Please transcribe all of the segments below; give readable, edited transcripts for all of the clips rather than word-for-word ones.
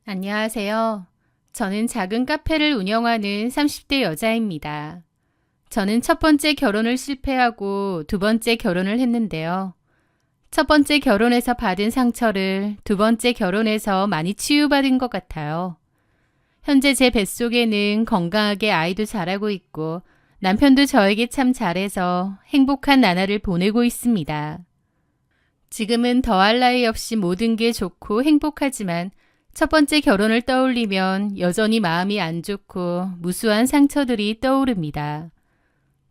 안녕하세요. 저는 작은 카페를 운영하는 30대 여자입니다. 저는 첫 번째 결혼을 실패하고 두 번째 결혼을 했는데요. 첫 번째 결혼에서 받은 상처를 두 번째 결혼에서 많이 치유받은 것 같아요. 현재 제 뱃속에는 건강하게 아이도 자라고 있고 남편도 저에게 참 잘해서 행복한 나날을 보내고 있습니다. 지금은 더할 나위 없이 모든 게 좋고 행복하지만 첫 번째 결혼을 떠올리면 여전히 마음이 안 좋고 무수한 상처들이 떠오릅니다.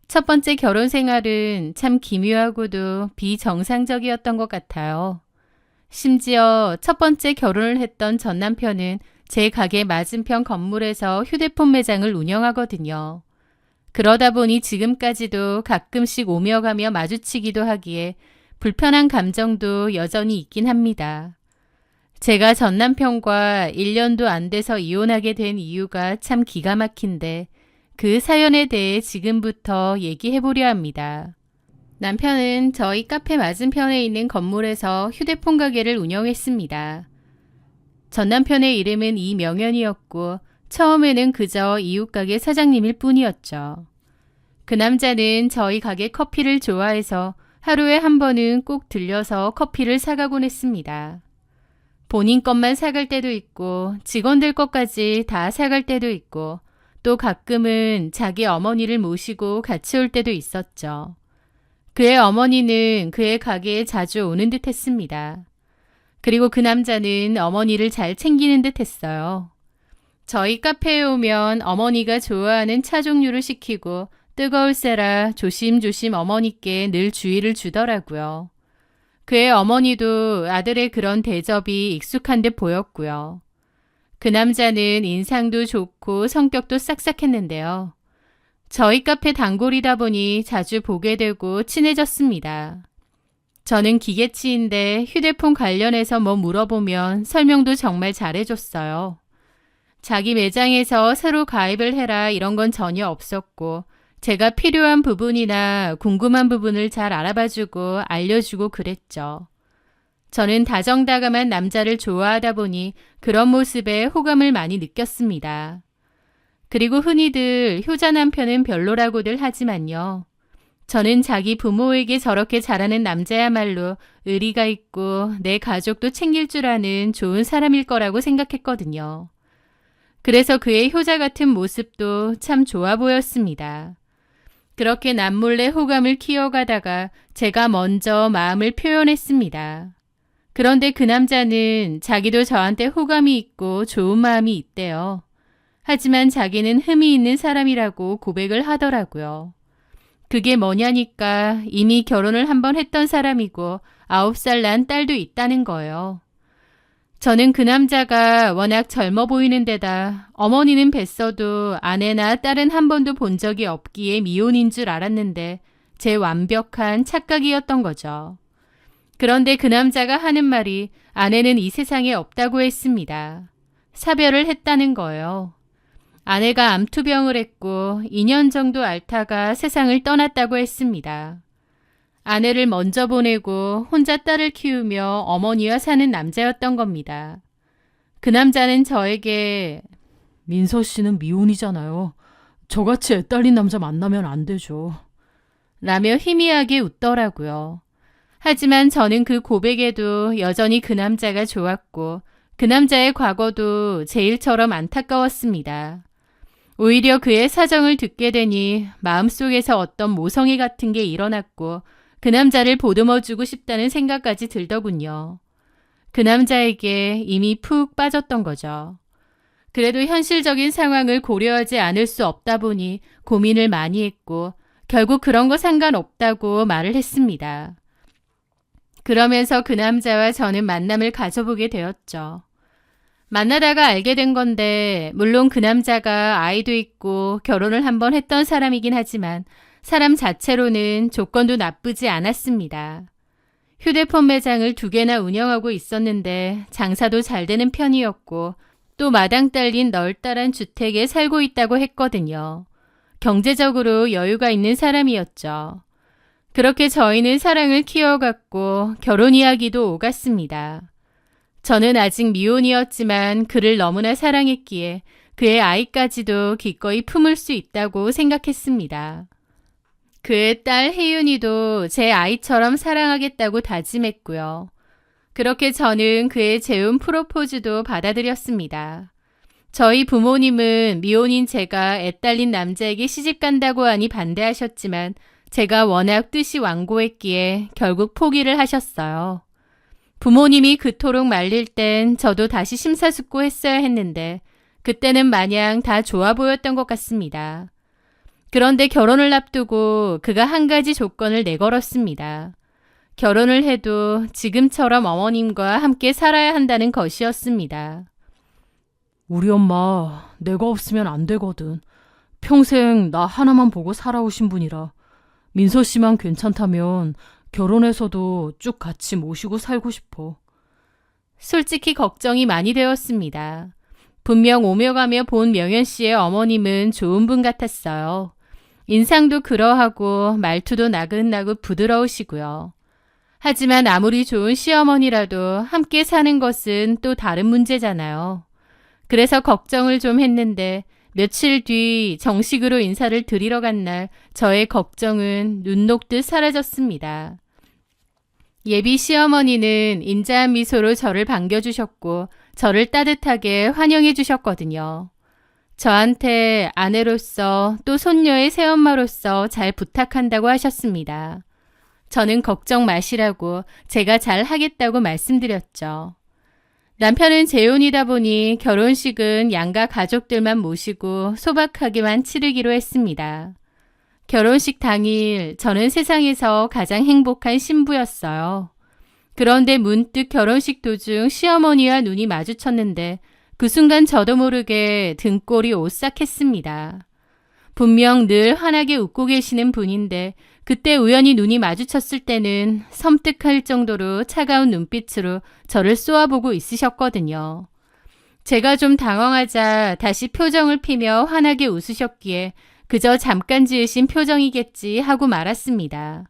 첫 번째 결혼 생활은 참 기묘하고도 비정상적이었던 것 같아요. 심지어 첫 번째 결혼을 했던 전 남편은 제 가게 맞은편 건물에서 휴대폰 매장을 운영하거든요. 그러다 보니 지금까지도 가끔씩 오며 가며 마주치기도 하기에 불편한 감정도 여전히 있긴 합니다. 제가 전 남편과 1년도 안 돼서 이혼하게 된 이유가 참 기가 막힌데 그 사연에 대해 지금부터 얘기해 보려 합니다. 남편은 저희 카페 맞은편에 있는 건물에서 휴대폰 가게를 운영했습니다. 전 남편의 이름은 이명현이었고 처음에는 그저 이웃가게 사장님일 뿐이었죠. 그 남자는 저희 가게 커피를 좋아해서 하루에 한 번은 꼭 들려서 커피를 사가곤 했습니다. 본인 것만 사갈 때도 있고 직원들 것까지 다 사갈 때도 있고 또 가끔은 자기 어머니를 모시고 같이 올 때도 있었죠. 그의 어머니는 그의 가게에 자주 오는 듯 했습니다. 그리고 그 남자는 어머니를 잘 챙기는 듯 했어요. 저희 카페에 오면 어머니가 좋아하는 차 종류를 시키고 뜨거울세라 조심조심 어머니께 늘 주의를 주더라고요. 그의 어머니도 아들의 그런 대접이 익숙한 듯 보였고요. 그 남자는 인상도 좋고 성격도 싹싹했는데요. 저희 카페 단골이다 보니 자주 보게 되고 친해졌습니다. 저는 기계치인데 휴대폰 관련해서 뭐 물어보면 설명도 정말 잘해줬어요. 자기 매장에서 새로 가입을 해라 이런 건 전혀 없었고 제가 필요한 부분이나 궁금한 부분을 잘 알아봐주고 알려주고 그랬죠. 저는 다정다감한 남자를 좋아하다 보니 그런 모습에 호감을 많이 느꼈습니다. 그리고 흔히들 효자 남편은 별로라고들 하지만요. 저는 자기 부모에게 저렇게 잘하는 남자야말로 의리가 있고 내 가족도 챙길 줄 아는 좋은 사람일 거라고 생각했거든요. 그래서 그의 효자 같은 모습도 참 좋아 보였습니다. 그렇게 남몰래 호감을 키워가다가 제가 먼저 마음을 표현했습니다. 그런데 그 남자는 자기도 저한테 호감이 있고 좋은 마음이 있대요. 하지만 자기는 흠이 있는 사람이라고 고백을 하더라고요. 그게 뭐냐니까 이미 결혼을 한 번 했던 사람이고 9살 난 딸도 있다는 거예요. 저는 그 남자가 워낙 젊어 보이는 데다 어머니는 뵀어도 아내나 딸은 한 번도 본 적이 없기에 미혼인 줄 알았는데 제 완벽한 착각이었던 거죠. 그런데 그 남자가 하는 말이 아내는 이 세상에 없다고 했습니다. 사별을 했다는 거예요. 아내가 암투병을 했고 2년 정도 앓다가 세상을 떠났다고 했습니다. 아내를 먼저 보내고 혼자 딸을 키우며 어머니와 사는 남자였던 겁니다. 그 남자는 저에게 민서 씨는 미혼이잖아요. 저같이 애 딸린 남자 만나면 안 되죠. 라며 희미하게 웃더라고요. 하지만 저는 그 고백에도 여전히 그 남자가 좋았고 그 남자의 과거도 제 일처럼 안타까웠습니다. 오히려 그의 사정을 듣게 되니 마음속에서 어떤 모성애 같은 게 일어났고 그 남자를 보듬어주고 싶다는 생각까지 들더군요. 그 남자에게 이미 푹 빠졌던 거죠. 그래도 현실적인 상황을 고려하지 않을 수 없다 보니 고민을 많이 했고 결국 그런 거 상관없다고 말을 했습니다. 그러면서 그 남자와 저는 만남을 가져보게 되었죠. 만나다가 알게 된 건데 물론 그 남자가 아이도 있고 결혼을 한 번 했던 사람이긴 하지만 사람 자체로는 조건도 나쁘지 않았습니다. 휴대폰 매장을 2개나 운영하고 있었는데 장사도 잘 되는 편이었고 또 마당 딸린 널따란 주택에 살고 있다고 했거든요. 경제적으로 여유가 있는 사람이었죠. 그렇게 저희는 사랑을 키워갔고 결혼 이야기도 오갔습니다. 저는 아직 미혼이었지만 그를 너무나 사랑했기에 그의 아이까지도 기꺼이 품을 수 있다고 생각했습니다. 그의 딸 혜윤이도 제 아이처럼 사랑하겠다고 다짐했고요. 그렇게 저는 그의 재혼 프로포즈도 받아들였습니다. 저희 부모님은 미혼인 제가 애 딸린 남자에게 시집 간다고 하니 반대하셨지만 제가 워낙 뜻이 완고했기에 결국 포기를 하셨어요. 부모님이 그토록 말릴 땐 저도 다시 심사숙고했어야 했는데 그때는 마냥 다 좋아 보였던 것 같습니다. 그런데 결혼을 앞두고 그가 한 가지 조건을 내걸었습니다. 결혼을 해도 지금처럼 어머님과 함께 살아야 한다는 것이었습니다. 우리 엄마 내가 없으면 안 되거든. 평생 나 하나만 보고 살아오신 분이라. 민서 씨만 괜찮다면 결혼해서도 쭉 같이 모시고 살고 싶어. 솔직히 걱정이 많이 되었습니다. 분명 오며 가며 본 명현 씨의 어머님은 좋은 분 같았어요. 인상도 그러하고 말투도 나긋나긋 부드러우시고요. 하지만 아무리 좋은 시어머니라도 함께 사는 것은 또 다른 문제잖아요. 그래서 걱정을 좀 했는데 며칠 뒤 정식으로 인사를 드리러 간 날 저의 걱정은 눈 녹듯 사라졌습니다. 예비 시어머니는 인자한 미소로 저를 반겨주셨고 저를 따뜻하게 환영해 주셨거든요. 저한테 아내로서 또 손녀의 새엄마로서 잘 부탁한다고 하셨습니다. 저는 걱정 마시라고 제가 잘 하겠다고 말씀드렸죠. 남편은 재혼이다 보니 결혼식은 양가 가족들만 모시고 소박하게만 치르기로 했습니다. 결혼식 당일 저는 세상에서 가장 행복한 신부였어요. 그런데 문득 결혼식 도중 시어머니와 눈이 마주쳤는데 그 순간 저도 모르게 등골이 오싹했습니다. 분명 늘 환하게 웃고 계시는 분인데 그때 우연히 눈이 마주쳤을 때는 섬뜩할 정도로 차가운 눈빛으로 저를 쏘아보고 있으셨거든요. 제가 좀 당황하자 다시 표정을 피며 환하게 웃으셨기에 그저 잠깐 지으신 표정이겠지 하고 말았습니다.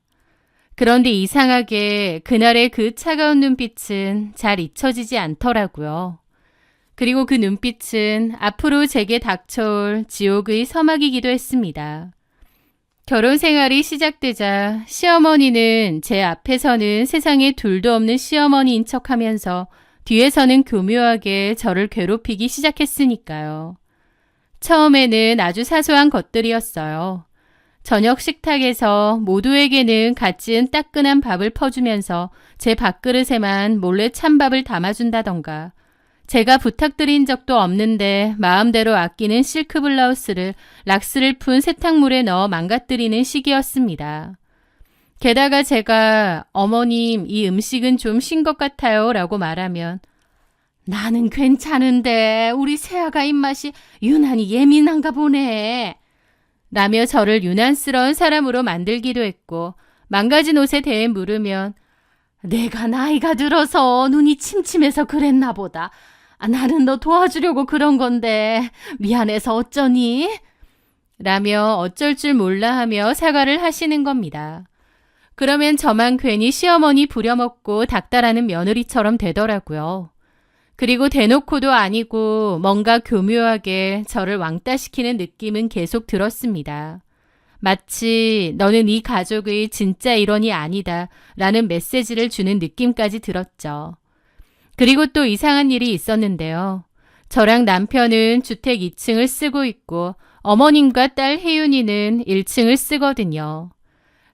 그런데 이상하게 그날의 그 차가운 눈빛은 잘 잊혀지지 않더라고요. 그리고 그 눈빛은 앞으로 제게 닥쳐올 지옥의 서막이기도 했습니다. 결혼 생활이 시작되자 시어머니는 제 앞에서는 세상에 둘도 없는 시어머니인 척하면서 뒤에서는 교묘하게 저를 괴롭히기 시작했으니까요. 처음에는 아주 사소한 것들이었어요. 저녁 식탁에서 모두에게는 갓 지은 따끈한 밥을 퍼주면서 제 밥그릇에만 몰래 찬밥을 담아준다던가 제가 부탁드린 적도 없는데 마음대로 아끼는 실크 블라우스를 락스를 푼 세탁물에 넣어 망가뜨리는 시기였습니다. 게다가 제가 어머님 이 음식은 좀 신 것 같아요 라고 말하면 나는 괜찮은데 우리 새아가 입맛이 유난히 예민한가 보네 라며 저를 유난스러운 사람으로 만들기도 했고 망가진 옷에 대해 물으면 내가 나이가 들어서 눈이 침침해서 그랬나 보다. 나는 너 도와주려고 그런 건데 미안해서 어쩌니? 라며 어쩔 줄 몰라 하며 사과를 하시는 겁니다. 그러면 저만 괜히 시어머니 부려먹고 닥달하는 며느리처럼 되더라고요. 그리고 대놓고도 아니고 뭔가 교묘하게 저를 왕따시키는 느낌은 계속 들었습니다. 마치 너는 이 가족의 진짜 일원이 아니다 라는 메시지를 주는 느낌까지 들었죠. 그리고 또 이상한 일이 있었는데요. 저랑 남편은 주택 2층을 쓰고 있고 어머님과 딸 혜윤이는 1층을 쓰거든요.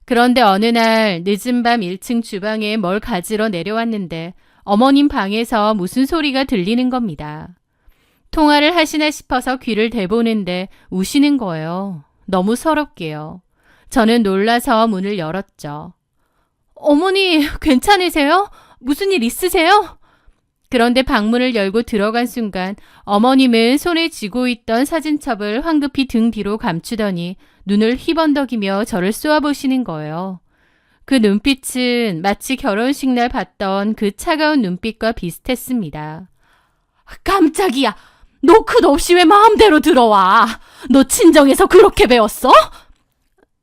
그런데 어느 날 늦은 밤 1층 주방에 뭘 가지러 내려왔는데 어머님 방에서 무슨 소리가 들리는 겁니다. 통화를 하시나 싶어서 귀를 대보는데 우시는 거예요. 너무 서럽게요. 저는 놀라서 문을 열었죠. 어머니 괜찮으세요? 무슨 일 있으세요? 그런데 방문을 열고 들어간 순간 어머님은 손에 쥐고 있던 사진첩을 황급히 등 뒤로 감추더니 눈을 휘번덕이며 저를 쏘아보시는 거예요. 그 눈빛은 마치 결혼식 날 봤던 그 차가운 눈빛과 비슷했습니다. 깜짝이야. 노크도 없이 왜 마음대로 들어와. 너 친정에서 그렇게 배웠어?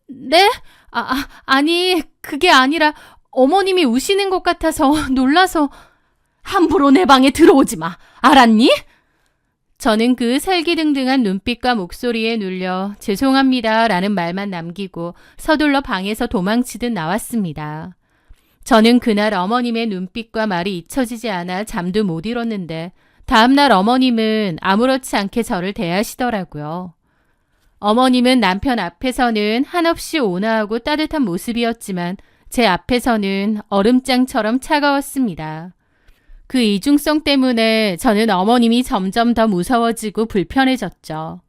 네? 아니, 그게 아니라 어머님이 우시는 것 같아서 놀라서. 함부로 내 방에 들어오지 마. 알았니? 저는 그 살기등등한 눈빛과 목소리에 눌려 죄송합니다 라는 말만 남기고 서둘러 방에서 도망치듯 나왔습니다. 저는 그날 어머님의 눈빛과 말이 잊혀지지 않아 잠도 못 이뤘는데 다음날 어머님은 아무렇지 않게 저를 대하시더라고요. 어머님은 남편 앞에서는 한없이 온화하고 따뜻한 모습이었지만 제 앞에서는 얼음장처럼 차가웠습니다. 그 이중성 때문에 저는 어머님이 점점 더 무서워지고 불편해졌죠.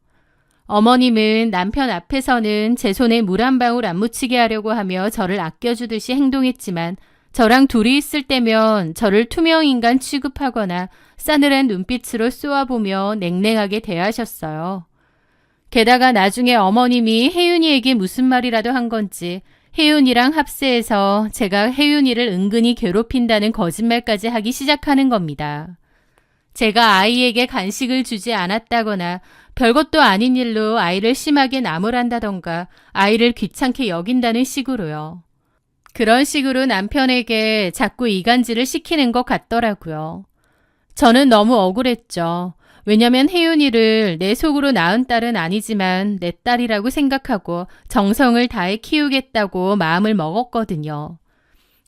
어머님은 남편 앞에서는 제 손에 물 한 방울 안 묻히게 하려고 하며 저를 아껴주듯이 행동했지만 저랑 둘이 있을 때면 저를 투명인간 취급하거나 싸늘한 눈빛으로 쏘아보며 냉랭하게 대하셨어요. 게다가 나중에 어머님이 혜윤이에게 무슨 말이라도 한 건지 혜윤이랑 합세해서 제가 혜윤이를 은근히 괴롭힌다는 거짓말까지 하기 시작하는 겁니다. 제가 아이에게 간식을 주지 않았다거나 별것도 아닌 일로 아이를 심하게 나무란다던가 아이를 귀찮게 여긴다는 식으로요. 그런 식으로 남편에게 자꾸 이간질을 시키는 것 같더라고요. 저는 너무 억울했죠. 왜냐면 혜윤이를 내 속으로 낳은 딸은 아니지만 내 딸이라고 생각하고 정성을 다해 키우겠다고 마음을 먹었거든요.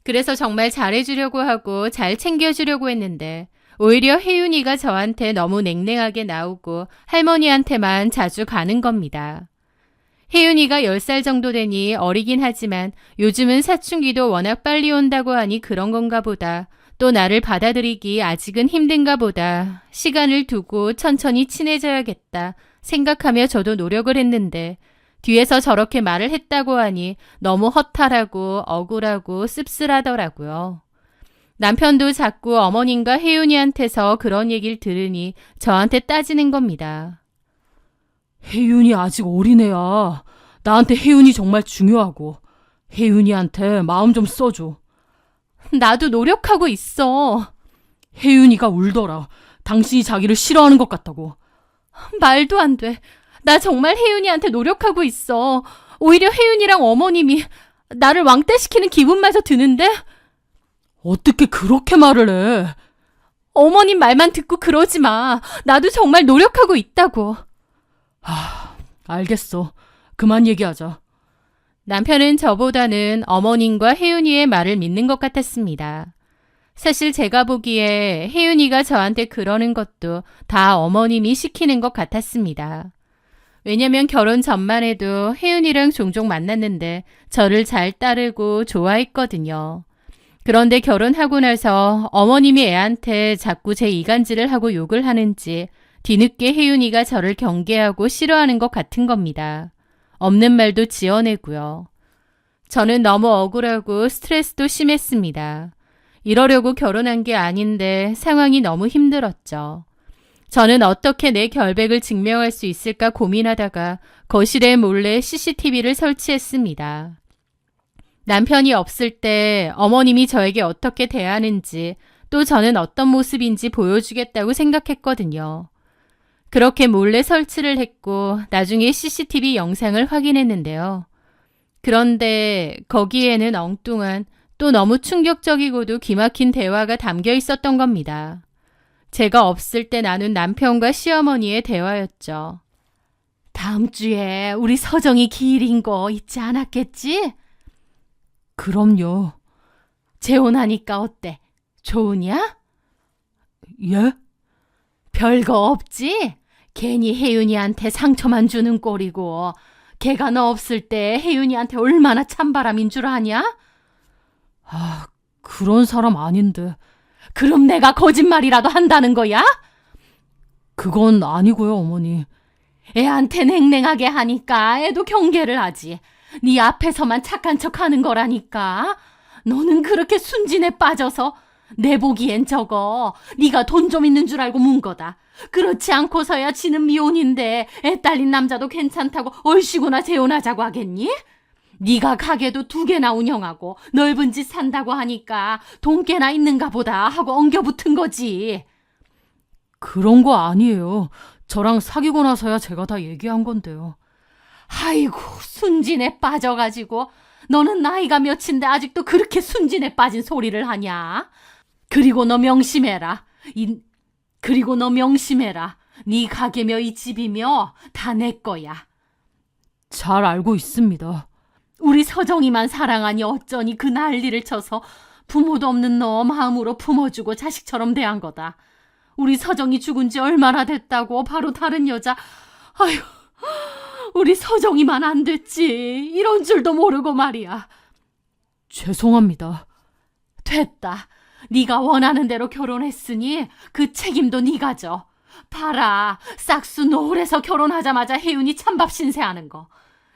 그래서 정말 잘해주려고 하고 잘 챙겨주려고 했는데 오히려 혜윤이가 저한테 너무 냉랭하게 나오고 할머니한테만 자주 가는 겁니다. 혜윤이가 10살 정도 되니 어리긴 하지만 요즘은 사춘기도 워낙 빨리 온다고 하니 그런 건가 보다. 또 나를 받아들이기 아직은 힘든가 보다. 시간을 두고 천천히 친해져야겠다 생각하며 저도 노력을 했는데 뒤에서 저렇게 말을 했다고 하니 너무 허탈하고 억울하고 씁쓸하더라고요. 남편도 자꾸 어머님과 혜윤이한테서 그런 얘기를 들으니 저한테 따지는 겁니다. 혜윤이 아직 어린애야. 나한테 혜윤이 정말 중요하고 혜윤이한테 마음 좀 써줘. 나도 노력하고 있어. 혜윤이가 울더라. 당신이 자기를 싫어하는 것 같다고. 말도 안 돼. 나 정말 혜윤이한테 노력하고 있어. 오히려 혜윤이랑 어머님이 나를 왕따시키는 기분마저 드는데? 어떻게 그렇게 말을 해? 어머님 말만 듣고 그러지 마. 나도 정말 노력하고 있다고. 알겠어. 그만 얘기하자. 남편은 저보다는 어머님과 혜윤이의 말을 믿는 것 같았습니다. 사실 제가 보기에 혜윤이가 저한테 그러는 것도 다 어머님이 시키는 것 같았습니다. 왜냐면 결혼 전만 해도 혜윤이랑 종종 만났는데 저를 잘 따르고 좋아했거든요. 그런데 결혼하고 나서 어머님이 애한테 자꾸 제 이간질을 하고 욕을 하는지 뒤늦게 혜윤이가 저를 경계하고 싫어하는 것 같은 겁니다. 없는 말도 지어내고요. 저는 너무 억울하고 스트레스도 심했습니다. 이러려고 결혼한 게 아닌데 상황이 너무 힘들었죠. 저는 어떻게 내 결백을 증명할 수 있을까 고민하다가 거실에 몰래 CCTV를 설치했습니다. 남편이 없을 때 어머님이 저에게 어떻게 대하는지 또 저는 어떤 모습인지 보여주겠다고 생각했거든요. 그렇게 몰래 설치를 했고 나중에 CCTV 영상을 확인했는데요. 그런데 거기에는 엉뚱한 또 너무 충격적이고도 기막힌 대화가 담겨 있었던 겁니다. 제가 없을 때 나눈 남편과 시어머니의 대화였죠. 다음 주에 우리 서정이 기일인 거 잊지 않았겠지? 그럼요. 재혼하니까 어때? 좋으냐? 예? 별거 없지? 괜히 혜윤이한테 상처만 주는 꼴이고 걔가 너 없을 때 혜윤이한테 얼마나 찬바람인 줄 아냐? 그런 사람 아닌데. 그럼 내가 거짓말이라도 한다는 거야? 그건 아니고요, 어머니. 애한테 냉랭하게 하니까 애도 경계를 하지. 네 앞에서만 착한 척하는 거라니까. 너는 그렇게 순진에 빠져서 내 보기엔 저거 네가 돈 좀 있는 줄 알고 문 거다. 그렇지 않고서야 지는 미혼인데 애 딸린 남자도 괜찮다고 얼씨구나 재혼하자고 하겠니? 네가 가게도 2개나 운영하고 넓은 집 산다고 하니까 돈 꽤나 있는가 보다 하고 엉겨붙은 거지. 그런 거 아니에요. 저랑 사귀고 나서야 제가 다 얘기한 건데요. 아이고 순진에 빠져가지고 너는 나이가 몇인데 아직도 그렇게 순진에 빠진 소리를 하냐? 그리고 너 명심해라. 그리고 너 명심해라. 네 가게며 이 집이며 다 내 거야. 잘 알고 있습니다. 우리 서정이만 사랑하니 어쩌니 그 난리를 쳐서 부모도 없는 너 마음으로 품어주고 자식처럼 대한 거다. 우리 서정이 죽은 지 얼마나 됐다고 바로 다른 여자. 아휴, 우리 서정이만 안 됐지. 이런 줄도 모르고 말이야. 죄송합니다. 됐다. 네가 원하는 대로 결혼했으니 그 책임도 네가 져. 봐라, 싹수 노을에서 결혼하자마자 혜윤이 찬밥 신세하는 거.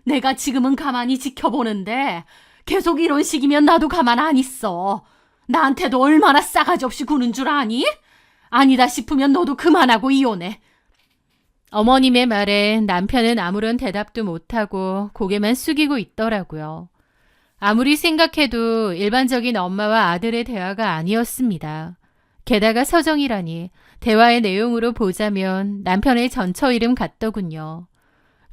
내가 지금은 가만히 지켜보는데 계속 이런 식이면 나도 가만 안 있어. 나한테도 얼마나 싸가지 없이 구는 줄 아니? 아니다 싶으면 너도 그만하고 이혼해. 어머님의 말에 남편은 아무런 대답도 못하고 고개만 숙이고 있더라고요. 아무리 생각해도 일반적인 엄마와 아들의 대화가 아니었습니다. 게다가 서정이라니 대화의 내용으로 보자면 남편의 전처 이름 같더군요.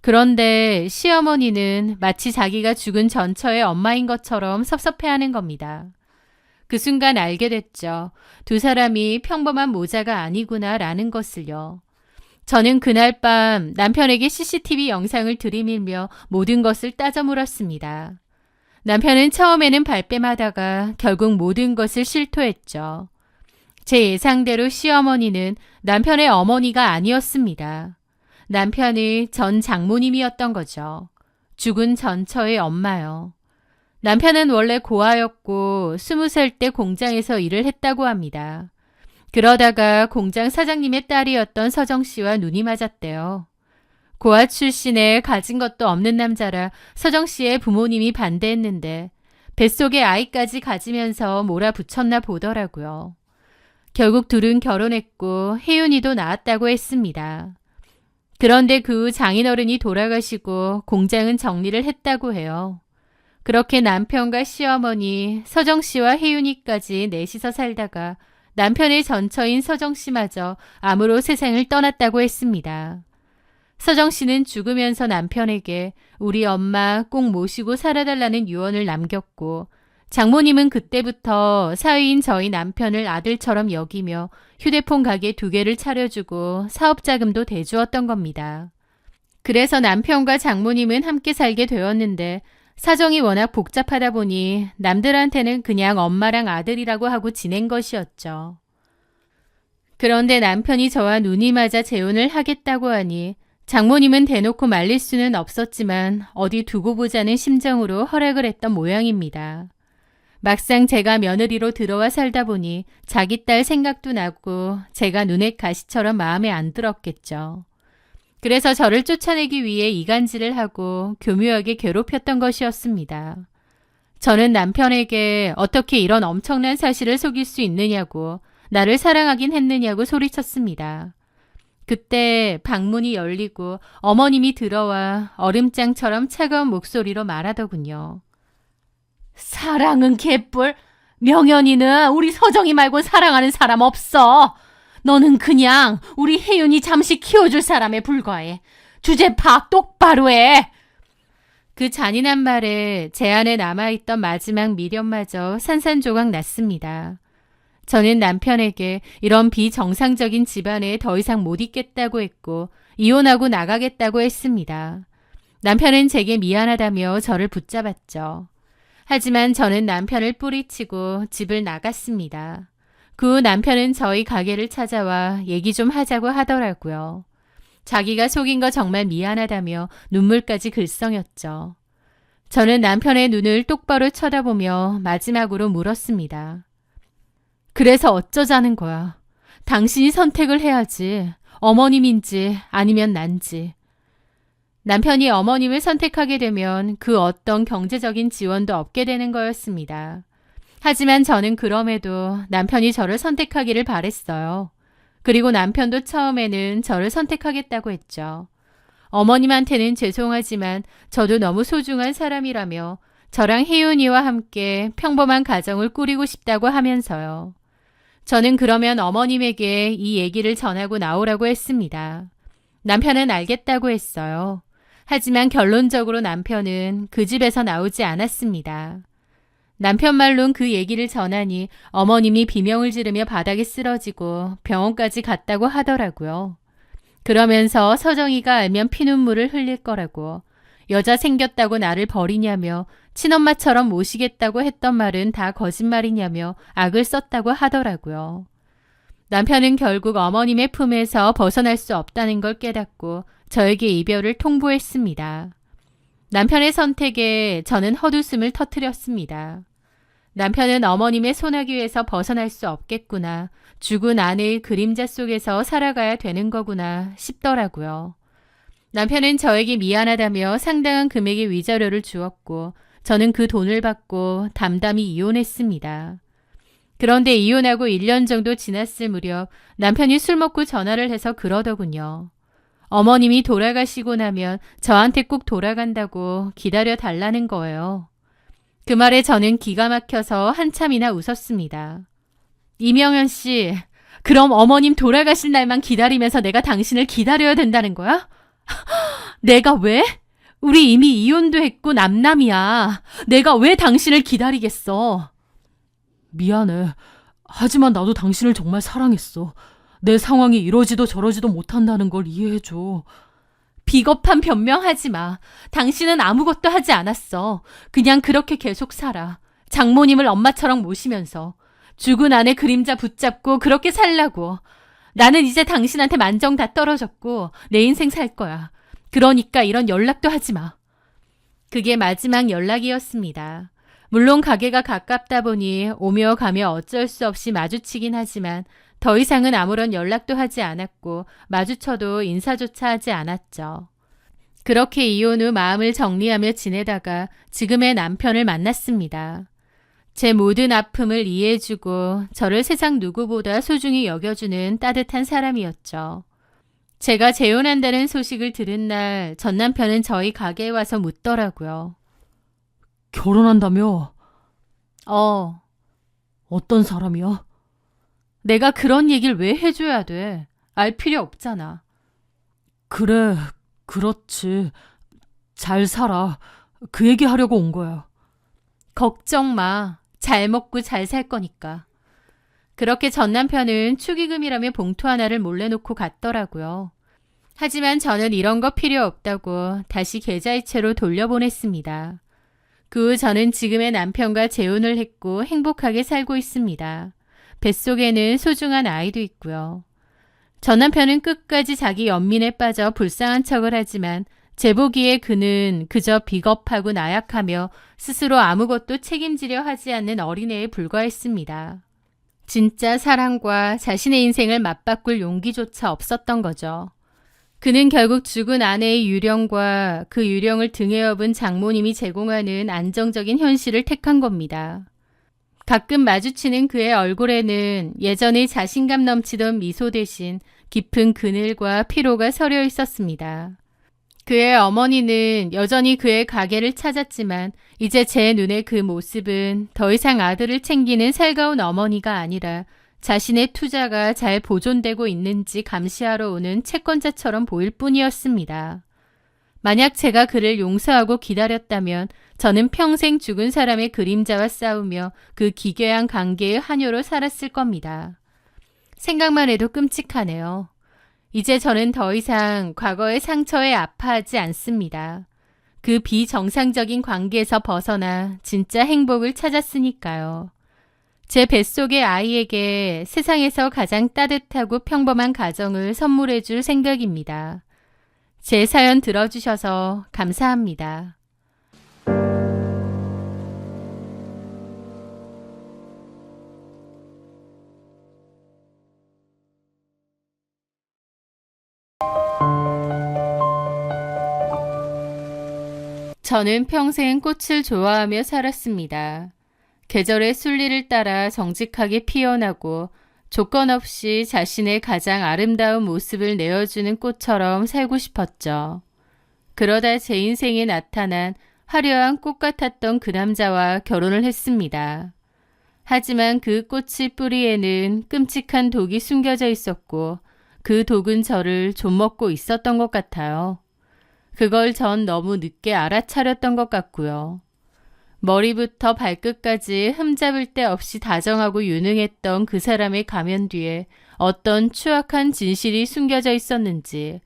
그런데 시어머니는 마치 자기가 죽은 전처의 엄마인 것처럼 섭섭해하는 겁니다. 그 순간 알게 됐죠. 두 사람이 평범한 모자가 아니구나라는 것을요. 저는 그날 밤 남편에게 CCTV 영상을 들이밀며 모든 것을 따져 물었습니다. 남편은 처음에는 발뺌하다가 결국 모든 것을 실토했죠. 제 예상대로 시어머니는 남편의 어머니가 아니었습니다. 남편의 전 장모님이었던 거죠. 죽은 전처의 엄마요. 남편은 원래 고아였고 20살 때 공장에서 일을 했다고 합니다. 그러다가 공장 사장님의 딸이었던 서정 씨와 눈이 맞았대요. 고아 출신에 가진 것도 없는 남자라 서정 씨의 부모님이 반대했는데 뱃속에 아이까지 가지면서 몰아붙였나 보더라고요. 결국 둘은 결혼했고 혜윤이도 낳았다고 했습니다. 그런데 그 후 장인어른이 돌아가시고 공장은 정리를 했다고 해요. 그렇게 남편과 시어머니, 서정 씨와 혜윤이까지 넷이서 살다가 남편의 전처인 서정 씨마저 암으로 세상을 떠났다고 했습니다. 서정 씨는 죽으면서 남편에게 우리 엄마 꼭 모시고 살아달라는 유언을 남겼고 장모님은 그때부터 사위인 저희 남편을 아들처럼 여기며 휴대폰 가게 2개를 차려주고 사업자금도 대주었던 겁니다. 그래서 남편과 장모님은 함께 살게 되었는데 사정이 워낙 복잡하다 보니 남들한테는 그냥 엄마랑 아들이라고 하고 지낸 것이었죠. 그런데 남편이 저와 눈이 맞아 재혼을 하겠다고 하니 장모님은 대놓고 말릴 수는 없었지만 어디 두고 보자는 심정으로 허락을 했던 모양입니다. 막상 제가 며느리로 들어와 살다 보니 자기 딸 생각도 나고 제가 눈엣 가시처럼 마음에 안 들었겠죠. 그래서 저를 쫓아내기 위해 이간질을 하고 교묘하게 괴롭혔던 것이었습니다. 저는 남편에게 어떻게 이런 엄청난 사실을 속일 수 있느냐고 나를 사랑하긴 했느냐고 소리쳤습니다. 그때 방문이 열리고 어머님이 들어와 얼음장처럼 차가운 목소리로 말하더군요. 사랑은 개뿔. 명연이는 우리 서정이 말고 사랑하는 사람 없어. 너는 그냥 우리 혜윤이 잠시 키워줄 사람에 불과해. 주제 파악 똑바로 해. 그 잔인한 말에 제 안에 남아있던 마지막 미련마저 산산조각 났습니다. 저는 남편에게 이런 비정상적인 집안에 더 이상 못 있겠다고 했고 이혼하고 나가겠다고 했습니다. 남편은 제게 미안하다며 저를 붙잡았죠. 하지만 저는 남편을 뿌리치고 집을 나갔습니다. 그 후 남편은 저희 가게를 찾아와 얘기 좀 하자고 하더라고요. 자기가 속인 거 정말 미안하다며 눈물까지 글썽였죠. 저는 남편의 눈을 똑바로 쳐다보며 마지막으로 물었습니다. 그래서 어쩌자는 거야. 당신이 선택을 해야지. 어머님인지 아니면 난지. 남편이 어머님을 선택하게 되면 그 어떤 경제적인 지원도 없게 되는 거였습니다. 하지만 저는 그럼에도 남편이 저를 선택하기를 바랬어요. 그리고 남편도 처음에는 저를 선택하겠다고 했죠. 어머님한테는 죄송하지만 저도 너무 소중한 사람이라며 저랑 혜윤이와 함께 평범한 가정을 꾸리고 싶다고 하면서요. 저는 그러면 어머님에게 이 얘기를 전하고 나오라고 했습니다. 남편은 알겠다고 했어요. 하지만 결론적으로 남편은 그 집에서 나오지 않았습니다. 남편 말론 그 얘기를 전하니 어머님이 비명을 지르며 바닥에 쓰러지고 병원까지 갔다고 하더라고요. 그러면서 서정이가 알면 피눈물을 흘릴 거라고, 여자 생겼다고 나를 버리냐며, 친엄마처럼 모시겠다고 했던 말은 다 거짓말이냐며 악을 썼다고 하더라고요. 남편은 결국 어머님의 품에서 벗어날 수 없다는 걸 깨닫고 저에게 이별을 통보했습니다. 남편의 선택에 저는 헛웃음을 터뜨렸습니다. 남편은 어머님의 소나기에서 벗어날 수 없겠구나, 죽은 아내의 그림자 속에서 살아가야 되는 거구나 싶더라고요. 남편은 저에게 미안하다며 상당한 금액의 위자료를 주었고 저는 그 돈을 받고 담담히 이혼했습니다. 그런데 이혼하고 1년 정도 지났을 무렵 남편이 술 먹고 전화를 해서 그러더군요. 어머님이 돌아가시고 나면 저한테 꼭 돌아간다고 기다려 달라는 거예요. 그 말에 저는 기가 막혀서 한참이나 웃었습니다. 이명현 씨, 그럼 어머님 돌아가실 날만 기다리면서 내가 당신을 기다려야 된다는 거야? 내가 왜? 우리 이미 이혼도 했고 남남이야. 내가 왜 당신을 기다리겠어? 미안해. 하지만 나도 당신을 정말 사랑했어. 내 상황이 이러지도 저러지도 못한다는 걸 이해해줘. 비겁한 변명하지 마. 당신은 아무것도 하지 않았어. 그냥 그렇게 계속 살아. 장모님을 엄마처럼 모시면서. 죽은 아내 그림자 붙잡고 그렇게 살라고. 나는 이제 당신한테 만정 다 떨어졌고 내 인생 살 거야. 그러니까 이런 연락도 하지 마. 그게 마지막 연락이었습니다. 물론 가게가 가깝다 보니 오며 가며 어쩔 수 없이 마주치긴 하지만 더 이상은 아무런 연락도 하지 않았고 마주쳐도 인사조차 하지 않았죠. 그렇게 이혼 후 마음을 정리하며 지내다가 지금의 남편을 만났습니다. 제 모든 아픔을 이해해주고 저를 세상 누구보다 소중히 여겨주는 따뜻한 사람이었죠. 제가 재혼한다는 소식을 들은 날 전 남편은 저희 가게에 와서 묻더라고요. 결혼한다며? 어떤 사람이야? 내가 그런 얘기를 왜 해줘야 돼? 알 필요 없잖아. 그래, 그렇지. 잘 살아. 그 얘기 하려고 온 거야. 걱정 마. 잘 먹고 잘 살 거니까. 그렇게 전 남편은 축의금이라며 봉투 하나를 몰래 놓고 갔더라고요. 하지만 저는 이런 거 필요 없다고 다시 계좌이체로 돌려보냈습니다. 그 후 저는 지금의 남편과 재혼을 했고 행복하게 살고 있습니다. 뱃속에는 소중한 아이도 있고요. 전 남편은 끝까지 자기 연민에 빠져 불쌍한 척을 하지만 제 보기에 그는 그저 비겁하고 나약하며 스스로 아무것도 책임지려 하지 않는 어린애에 불과했습니다. 진짜 사랑과 자신의 인생을 맞바꿀 용기조차 없었던 거죠. 그는 결국 죽은 아내의 유령과 그 유령을 등에 업은 장모님이 제공하는 안정적인 현실을 택한 겁니다. 가끔 마주치는 그의 얼굴에는 예전의 자신감 넘치던 미소 대신 깊은 그늘과 피로가 서려 있었습니다. 그의 어머니는 여전히 그의 가게를 찾았지만 이제 제 눈에 그 모습은 더 이상 아들을 챙기는 살가운 어머니가 아니라 자신의 투자가 잘 보존되고 있는지 감시하러 오는 채권자처럼 보일 뿐이었습니다. 만약 제가 그를 용서하고 기다렸다면 저는 평생 죽은 사람의 그림자와 싸우며 그 기괴한 관계의 한요로 살았을 겁니다. 생각만 해도 끔찍하네요. 이제 저는 더 이상 과거의 상처에 아파하지 않습니다. 그 비정상적인 관계에서 벗어나 진짜 행복을 찾았으니까요. 제 뱃속의 아이에게 세상에서 가장 따뜻하고 평범한 가정을 선물해 줄 생각입니다. 제 사연 들어주셔서 감사합니다. 저는 평생 꽃을 좋아하며 살았습니다. 계절의 순리를 따라 정직하게 피어나고 조건 없이 자신의 가장 아름다운 모습을 내어주는 꽃처럼 살고 싶었죠. 그러다 제 인생에 나타난 화려한 꽃 같았던 그 남자와 결혼을 했습니다. 하지만 그 꽃의 뿌리에는 끔찍한 독이 숨겨져 있었고 그 독은 저를 좀먹고 있었던 것 같아요. 그걸 전 너무 늦게 알아차렸던 것 같고요. 머리부터 발끝까지 흠잡을 데 없이 다정하고 유능했던 그 사람의 가면 뒤에 어떤 추악한 진실이 숨겨져 있었는지,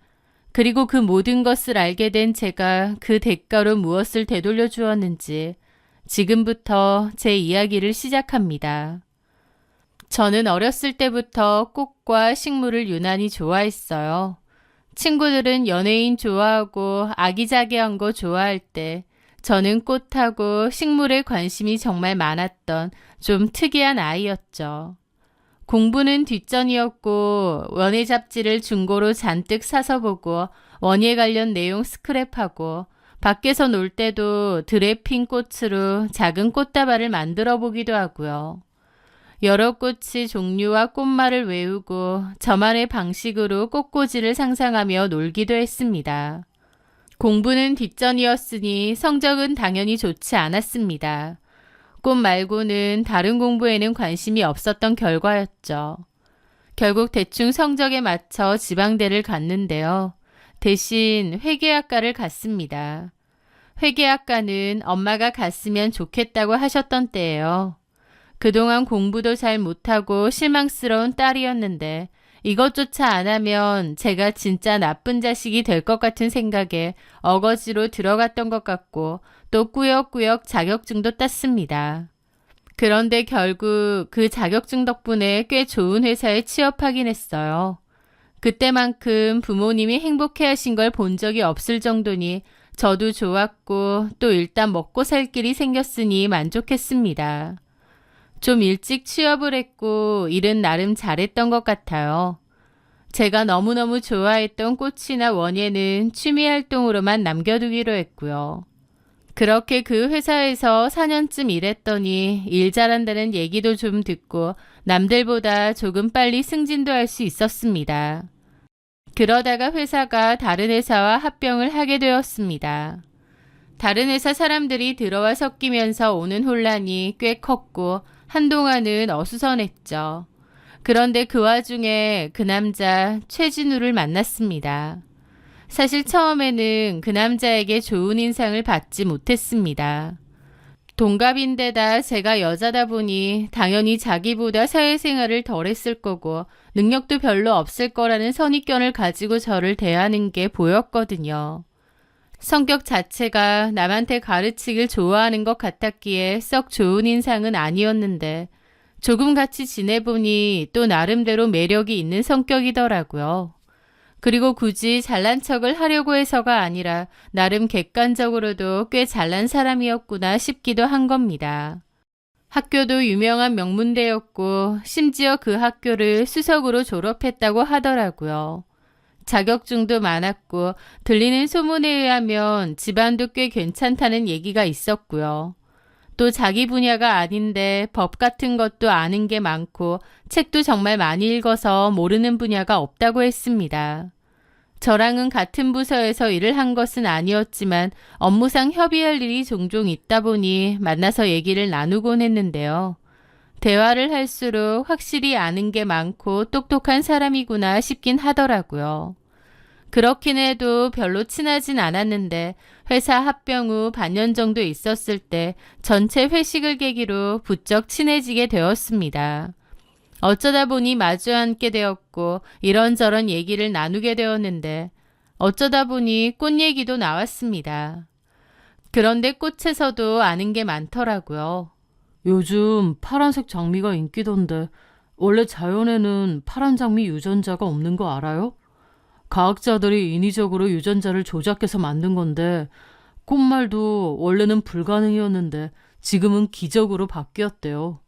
그리고 그 모든 것을 알게 된 제가 그 대가로 무엇을 되돌려 주었는지 지금부터 제 이야기를 시작합니다. 저는 어렸을 때부터 꽃과 식물을 유난히 좋아했어요. 친구들은 연예인 좋아하고 아기자기한 거 좋아할 때 저는 꽃하고 식물에 관심이 정말 많았던 좀 특이한 아이였죠. 공부는 뒷전이었고 원예 잡지를 중고로 잔뜩 사서 보고 원예 관련 내용 스크랩하고 밖에서 놀 때도 들에 핀 꽃으로 작은 꽃다발을 만들어 보기도 하고요. 여러 꽃의 종류와 꽃말을 외우고 저만의 방식으로 꽃꽂이를 상상하며 놀기도 했습니다. 공부는 뒷전이었으니 성적은 당연히 좋지 않았습니다. 꽃 말고는 다른 공부에는 관심이 없었던 결과였죠. 결국 대충 성적에 맞춰 지방대를 갔는데요. 대신 회계학과를 갔습니다. 회계학과는 엄마가 갔으면 좋겠다고 하셨던 때예요. 그동안 공부도 잘 못하고 실망스러운 딸이었는데 이것조차 안 하면 제가 진짜 나쁜 자식이 될 것 같은 생각에 어거지로 들어갔던 것 같고 또 꾸역꾸역 자격증도 땄습니다. 그런데 결국 그 자격증 덕분에 꽤 좋은 회사에 취업하긴 했어요. 그때만큼 부모님이 행복해하신 걸 본 적이 없을 정도니 저도 좋았고 또 일단 먹고 살 길이 생겼으니 만족했습니다. 좀 일찍 취업을 했고 일은 나름 잘했던 것 같아요. 제가 너무너무 좋아했던 꽃이나 원예는 취미 활동으로만 남겨두기로 했고요. 그렇게 그 회사에서 4년쯤 일했더니 일 잘한다는 얘기도 좀 듣고 남들보다 조금 빨리 승진도 할 수 있었습니다. 그러다가 회사가 다른 회사와 합병을 하게 되었습니다. 다른 회사 사람들이 들어와 섞이면서 오는 혼란이 꽤 컸고 한동안은 어수선했죠. 그런데 그 와중에 그 남자 최진우를 만났습니다. 사실 처음에는 그 남자에게 좋은 인상을 받지 못했습니다. 동갑인데다 제가 여자다 보니 당연히 자기보다 사회생활을 덜 했을 거고 능력도 별로 없을 거라는 선입견을 가지고 저를 대하는 게 보였거든요. 성격 자체가 남한테 가르치길 좋아하는 것 같았기에 썩 좋은 인상은 아니었는데 조금 같이 지내보니 또 나름대로 매력이 있는 성격이더라고요. 그리고 굳이 잘난 척을 하려고 해서가 아니라 나름 객관적으로도 꽤 잘난 사람이었구나 싶기도 한 겁니다. 학교도 유명한 명문대였고 심지어 그 학교를 수석으로 졸업했다고 하더라고요. 자격증도 많았고 들리는 소문에 의하면 집안도 꽤 괜찮다는 얘기가 있었고요. 또 자기 분야가 아닌데 법 같은 것도 아는 게 많고 책도 정말 많이 읽어서 모르는 분야가 없다고 했습니다. 저랑은 같은 부서에서 일을 한 것은 아니었지만 업무상 협의할 일이 종종 있다 보니 만나서 얘기를 나누곤 했는데요. 대화를 할수록 확실히 아는 게 많고 똑똑한 사람이구나 싶긴 하더라고요. 그렇긴 해도 별로 친하진 않았는데 회사 합병 후 반년 정도 있었을 때 전체 회식을 계기로 부쩍 친해지게 되었습니다. 어쩌다 보니 마주 앉게 되었고 이런저런 얘기를 나누게 되었는데 어쩌다 보니 꽃 얘기도 나왔습니다. 그런데 꽃에서도 아는 게 많더라고요. 요즘 파란색 장미가 인기던데 원래 자연에는 파란 장미 유전자가 없는 거 알아요? 과학자들이 인위적으로 유전자를 조작해서 만든 건데 꽃말도 원래는 불가능이었는데 지금은 기적으로 바뀌었대요.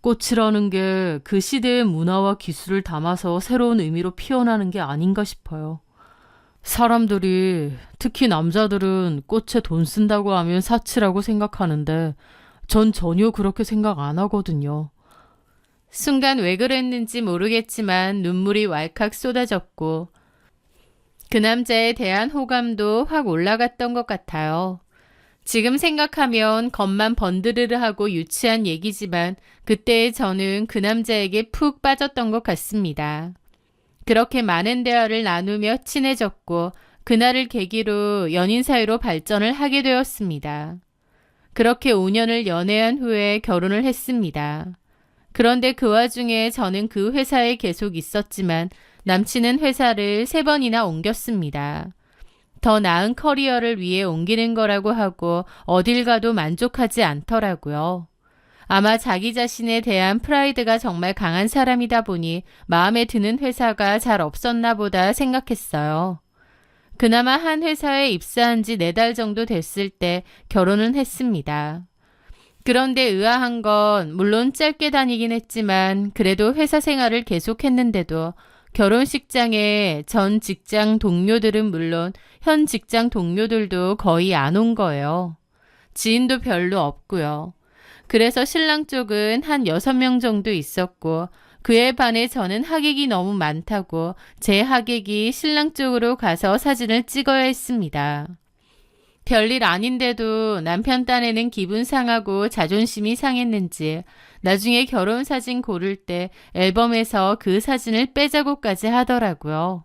꽃이라는 게 그 시대의 문화와 기술을 담아서 새로운 의미로 피어나는 게 아닌가 싶어요. 사람들이, 특히 남자들은 꽃에 돈 쓴다고 하면 사치라고 생각하는데 전 전혀 그렇게 생각 안 하거든요. 순간 왜 그랬는지 모르겠지만 눈물이 왈칵 쏟아졌고 그 남자에 대한 호감도 확 올라갔던 것 같아요. 지금 생각하면 겉만 번드르르하고 유치한 얘기지만 그때의 저는 그 남자에게 푹 빠졌던 것 같습니다. 그렇게 많은 대화를 나누며 친해졌고 그날을 계기로 연인 사이로 발전을 하게 되었습니다. 그렇게 5년을 연애한 후에 결혼을 했습니다. 그런데 그 와중에 저는 그 회사에 계속 있었지만 남친은 회사를 3번이나 옮겼습니다. 더 나은 커리어를 위해 옮기는 거라고 하고 어딜 가도 만족하지 않더라고요. 아마 자기 자신에 대한 프라이드가 정말 강한 사람이다 보니 마음에 드는 회사가 잘 없었나 보다 생각했어요. 그나마 한 회사에 입사한 지 4달 정도 됐을 때 결혼은 했습니다. 그런데 의아한 건 물론 짧게 다니긴 했지만 그래도 회사 생활을 계속했는데도 결혼식장에 전 직장 동료들은 물론 현 직장 동료들도 거의 안 온 거예요. 지인도 별로 없고요. 그래서 신랑 쪽은 한 6명 정도 있었고 그에 반해 저는 하객이 너무 많다고 제 하객이 신랑 쪽으로 가서 사진을 찍어야 했습니다. 별일 아닌데도 남편 딴에는 기분 상하고 자존심이 상했는지 나중에 결혼 사진 고를 때 앨범에서 그 사진을 빼자고까지 하더라고요.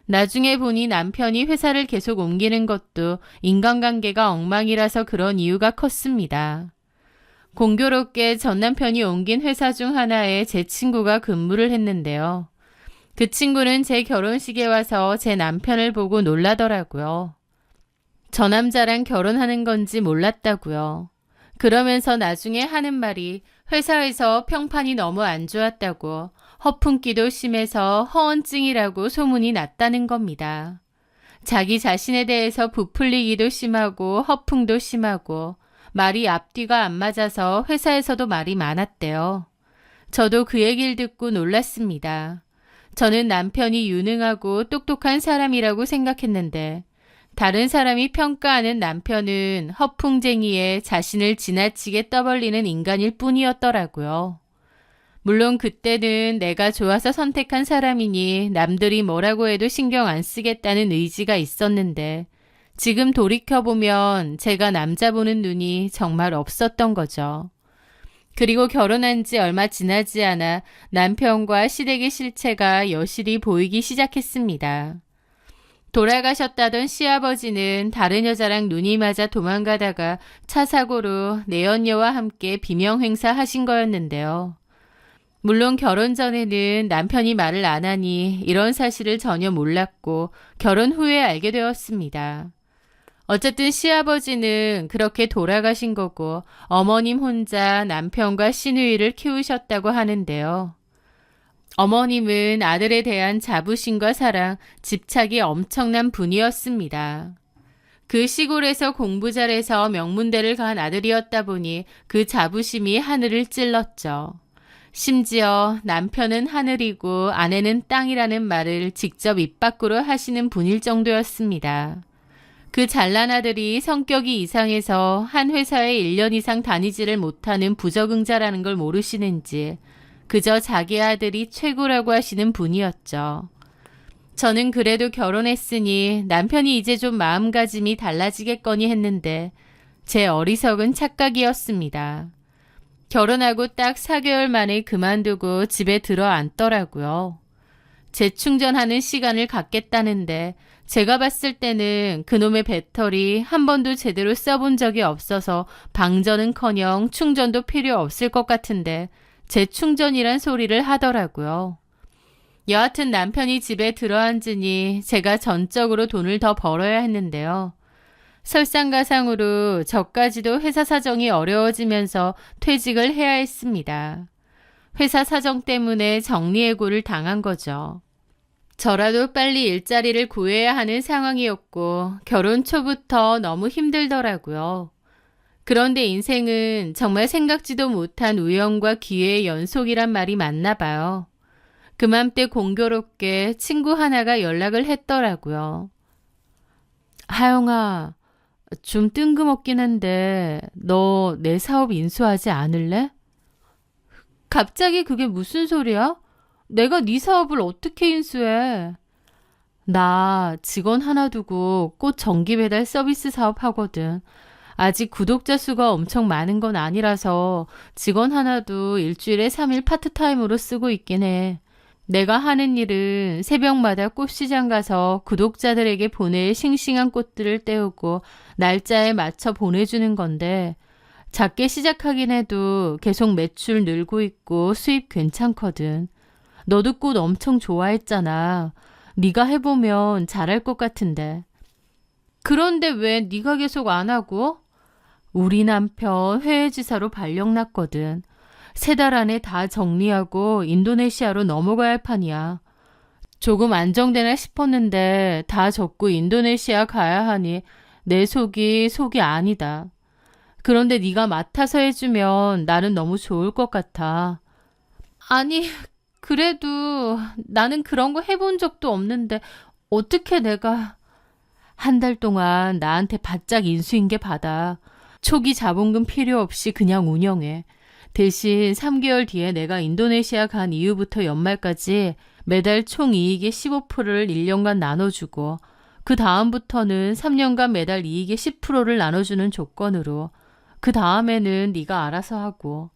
나중에 보니 남편이 회사를 계속 옮기는 것도 인간관계가 엉망이라서 그런 이유가 컸습니다. 공교롭게 전 남편이 옮긴 회사 중 하나에 제 친구가 근무를 했는데요. 그 친구는 제 결혼식에 와서 제 남편을 보고 놀라더라고요. 저 남자랑 결혼하는 건지 몰랐다고요. 그러면서 나중에 하는 말이 회사에서 평판이 너무 안 좋았다고 허풍기도 심해서 허언증이라고 소문이 났다는 겁니다. 자기 자신에 대해서 부풀리기도 심하고 허풍도 심하고 말이 앞뒤가 안 맞아서 회사에서도 말이 많았대요. 저도 그 얘기를 듣고 놀랐습니다. 저는 남편이 유능하고 똑똑한 사람이라고 생각했는데 다른 사람이 평가하는 남편은 허풍쟁이에 자신을 지나치게 떠벌리는 인간일 뿐이었더라고요. 물론 그때는 내가 좋아서 선택한 사람이니 남들이 뭐라고 해도 신경 안 쓰겠다는 의지가 있었는데 지금 돌이켜보면 제가 남자 보는 눈이 정말 없었던 거죠. 그리고 결혼한 지 얼마 지나지 않아 남편과 시댁의 실체가 여실히 보이기 시작했습니다. 돌아가셨다던 시아버지는 다른 여자랑 눈이 맞아 도망가다가 차 사고로 내연녀와 함께 비명 행사하신 거였는데요. 물론 결혼 전에는 남편이 말을 안 하니 이런 사실을 전혀 몰랐고 결혼 후에 알게 되었습니다. 어쨌든 시아버지는 그렇게 돌아가신 거고 어머님 혼자 남편과 시누이를 키우셨다고 하는데요. 어머님은 아들에 대한 자부심과 사랑, 집착이 엄청난 분이었습니다. 그 시골에서 공부 잘해서 명문대를 간 아들이었다 보니 그 자부심이 하늘을 찔렀죠. 심지어 남편은 하늘이고 아내는 땅이라는 말을 직접 입 밖으로 하시는 분일 정도였습니다. 그 잘난 아들이 성격이 이상해서 한 회사에 1년 이상 다니지를 못하는 부적응자라는 걸 모르시는지 그저 자기 아들이 최고라고 하시는 분이었죠. 저는 그래도 결혼했으니 남편이 이제 좀 마음가짐이 달라지겠거니 했는데 제 어리석은 착각이었습니다. 결혼하고 딱 4개월 만에 그만두고 집에 들어앉더라고요. 재충전하는 시간을 갖겠다는데 제가 봤을 때는 그놈의 배터리 한 번도 제대로 써본 적이 없어서 방전은커녕 충전도 필요 없을 것 같은데 재충전이란 소리를 하더라고요. 여하튼 남편이 집에 들어앉으니 제가 전적으로 돈을 더 벌어야 했는데요. 설상가상으로 저까지도 회사 사정이 어려워지면서 퇴직을 해야 했습니다. 회사 사정 때문에 정리해고를 당한 거죠. 저라도 빨리 일자리를 구해야 하는 상황이었고 결혼 초부터 너무 힘들더라고요. 그런데 인생은 정말 생각지도 못한 우연과 기회의 연속이란 말이 맞나 봐요. 그맘때 공교롭게 친구 하나가 연락을 했더라고요. 하영아, 좀 뜬금없긴 한데 너 내 사업 인수하지 않을래? 갑자기 그게 무슨 소리야? 내가 네 사업을 어떻게 인수해? 나 직원 하나 두고 꽃 전기 배달 서비스 사업 하거든. 아직 구독자 수가 엄청 많은 건 아니라서 직원 하나도 일주일에 3일 파트타임으로 쓰고 있긴 해. 내가 하는 일은 새벽마다 꽃시장 가서 구독자들에게 보낼 싱싱한 꽃들을 떼우고 날짜에 맞춰 보내주는 건데 작게 시작하긴 해도 계속 매출 늘고 있고 수입 괜찮거든. 너도 꽃 엄청 좋아했잖아. 네가 해보면 잘할 것 같은데. 그런데 왜 네가 계속 안 하고? 우리 남편 해외지사로 발령 났거든. 3달 안에 다 정리하고 인도네시아로 넘어가야 할 판이야. 조금 안정되나 싶었는데 다 접고 인도네시아 가야 하니 내 속이 아니다. 그런데 네가 맡아서 해주면 나는 너무 좋을 것 같아. 아니, 그래도 나는 그런 거 해본 적도 없는데 어떻게 내가... 한 달 동안 나한테 바짝 인수인계 받아. 초기 자본금 필요 없이 그냥 운영해. 대신 3개월 뒤에 내가 인도네시아 간 이후부터 연말까지 매달 총 이익의 15%를 1년간 나눠주고 그 다음부터는 3년간 매달 이익의 10%를 나눠주는 조건으로 그 다음에는 네가 알아서 하고.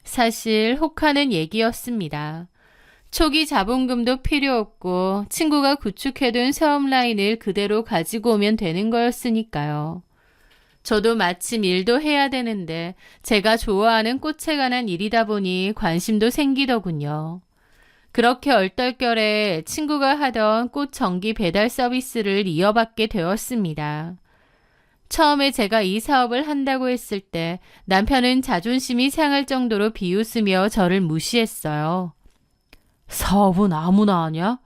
사실 혹하는 얘기였습니다. 초기 자본금도 필요 없고 친구가 구축해둔 사업 라인을 그대로 가지고 오면 되는 거였으니까요. 저도 마침 일도 해야 되는데 제가 좋아하는 꽃에 관한 일이다 보니 관심도 생기더군요. 그렇게 얼떨결에 친구가 하던 꽃 정기 배달 서비스를 이어받게 되었습니다. 처음에 제가 이 사업을 한다고 했을 때 남편은 자존심이 상할 정도로 비웃으며 저를 무시했어요. 사업은 아무나 하냐?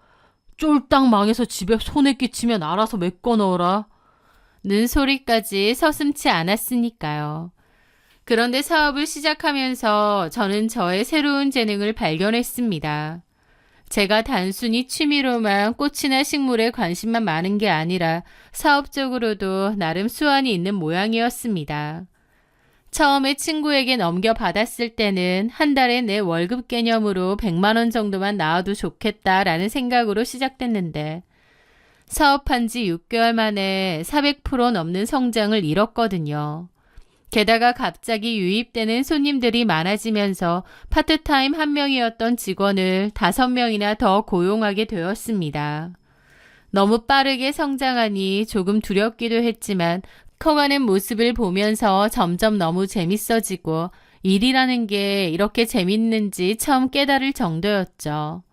쫄딱 망해서 집에 손에 끼치면 알아서 메꿔 넣어라. 는 소리까지 서슴지 않았으니까요. 그런데 사업을 시작하면서 저는 저의 새로운 재능을 발견했습니다. 제가 단순히 취미로만 꽃이나 식물에 관심만 많은 게 아니라 사업적으로도 나름 수완이 있는 모양이었습니다. 처음에 친구에게 넘겨받았을 때는 한 달에 내 월급 개념으로 100만 원 정도만 나와도 좋겠다라는 생각으로 시작됐는데 사업한 지 6개월 만에 400% 넘는 성장을 이뤘거든요. 게다가 갑자기 유입되는 손님들이 많아지면서 파트타임 1명이었던 직원을 5명이나 더 고용하게 되었습니다. 너무 빠르게 성장하니 조금 두렵기도 했지만 커가는 모습을 보면서 점점 너무 재밌어지고 일이라는 게 이렇게 재밌는지 처음 깨달을 정도였죠.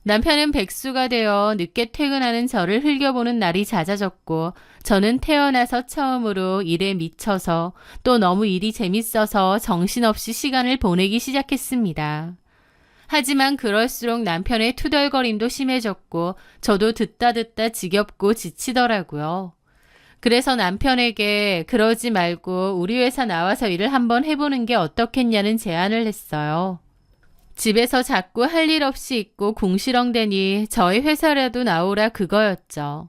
남편은 백수가 되어 늦게 퇴근하는 저를 흘겨보는 날이 잦아졌고 저는 태어나서 처음으로 일에 미쳐서 또 너무 일이 재밌어서 정신없이 시간을 보내기 시작했습니다. 하지만 그럴수록 남편의 투덜거림도 심해졌고 저도 듣다 지겹고 지치더라고요. 그래서 남편에게 그러지 말고 우리 회사 나와서 일을 한번 해보는 게 어떻겠냐는 제안을 했어요. 집에서 자꾸 할 일 없이 있고 궁시렁대니 저희 회사라도 나오라 그거였죠.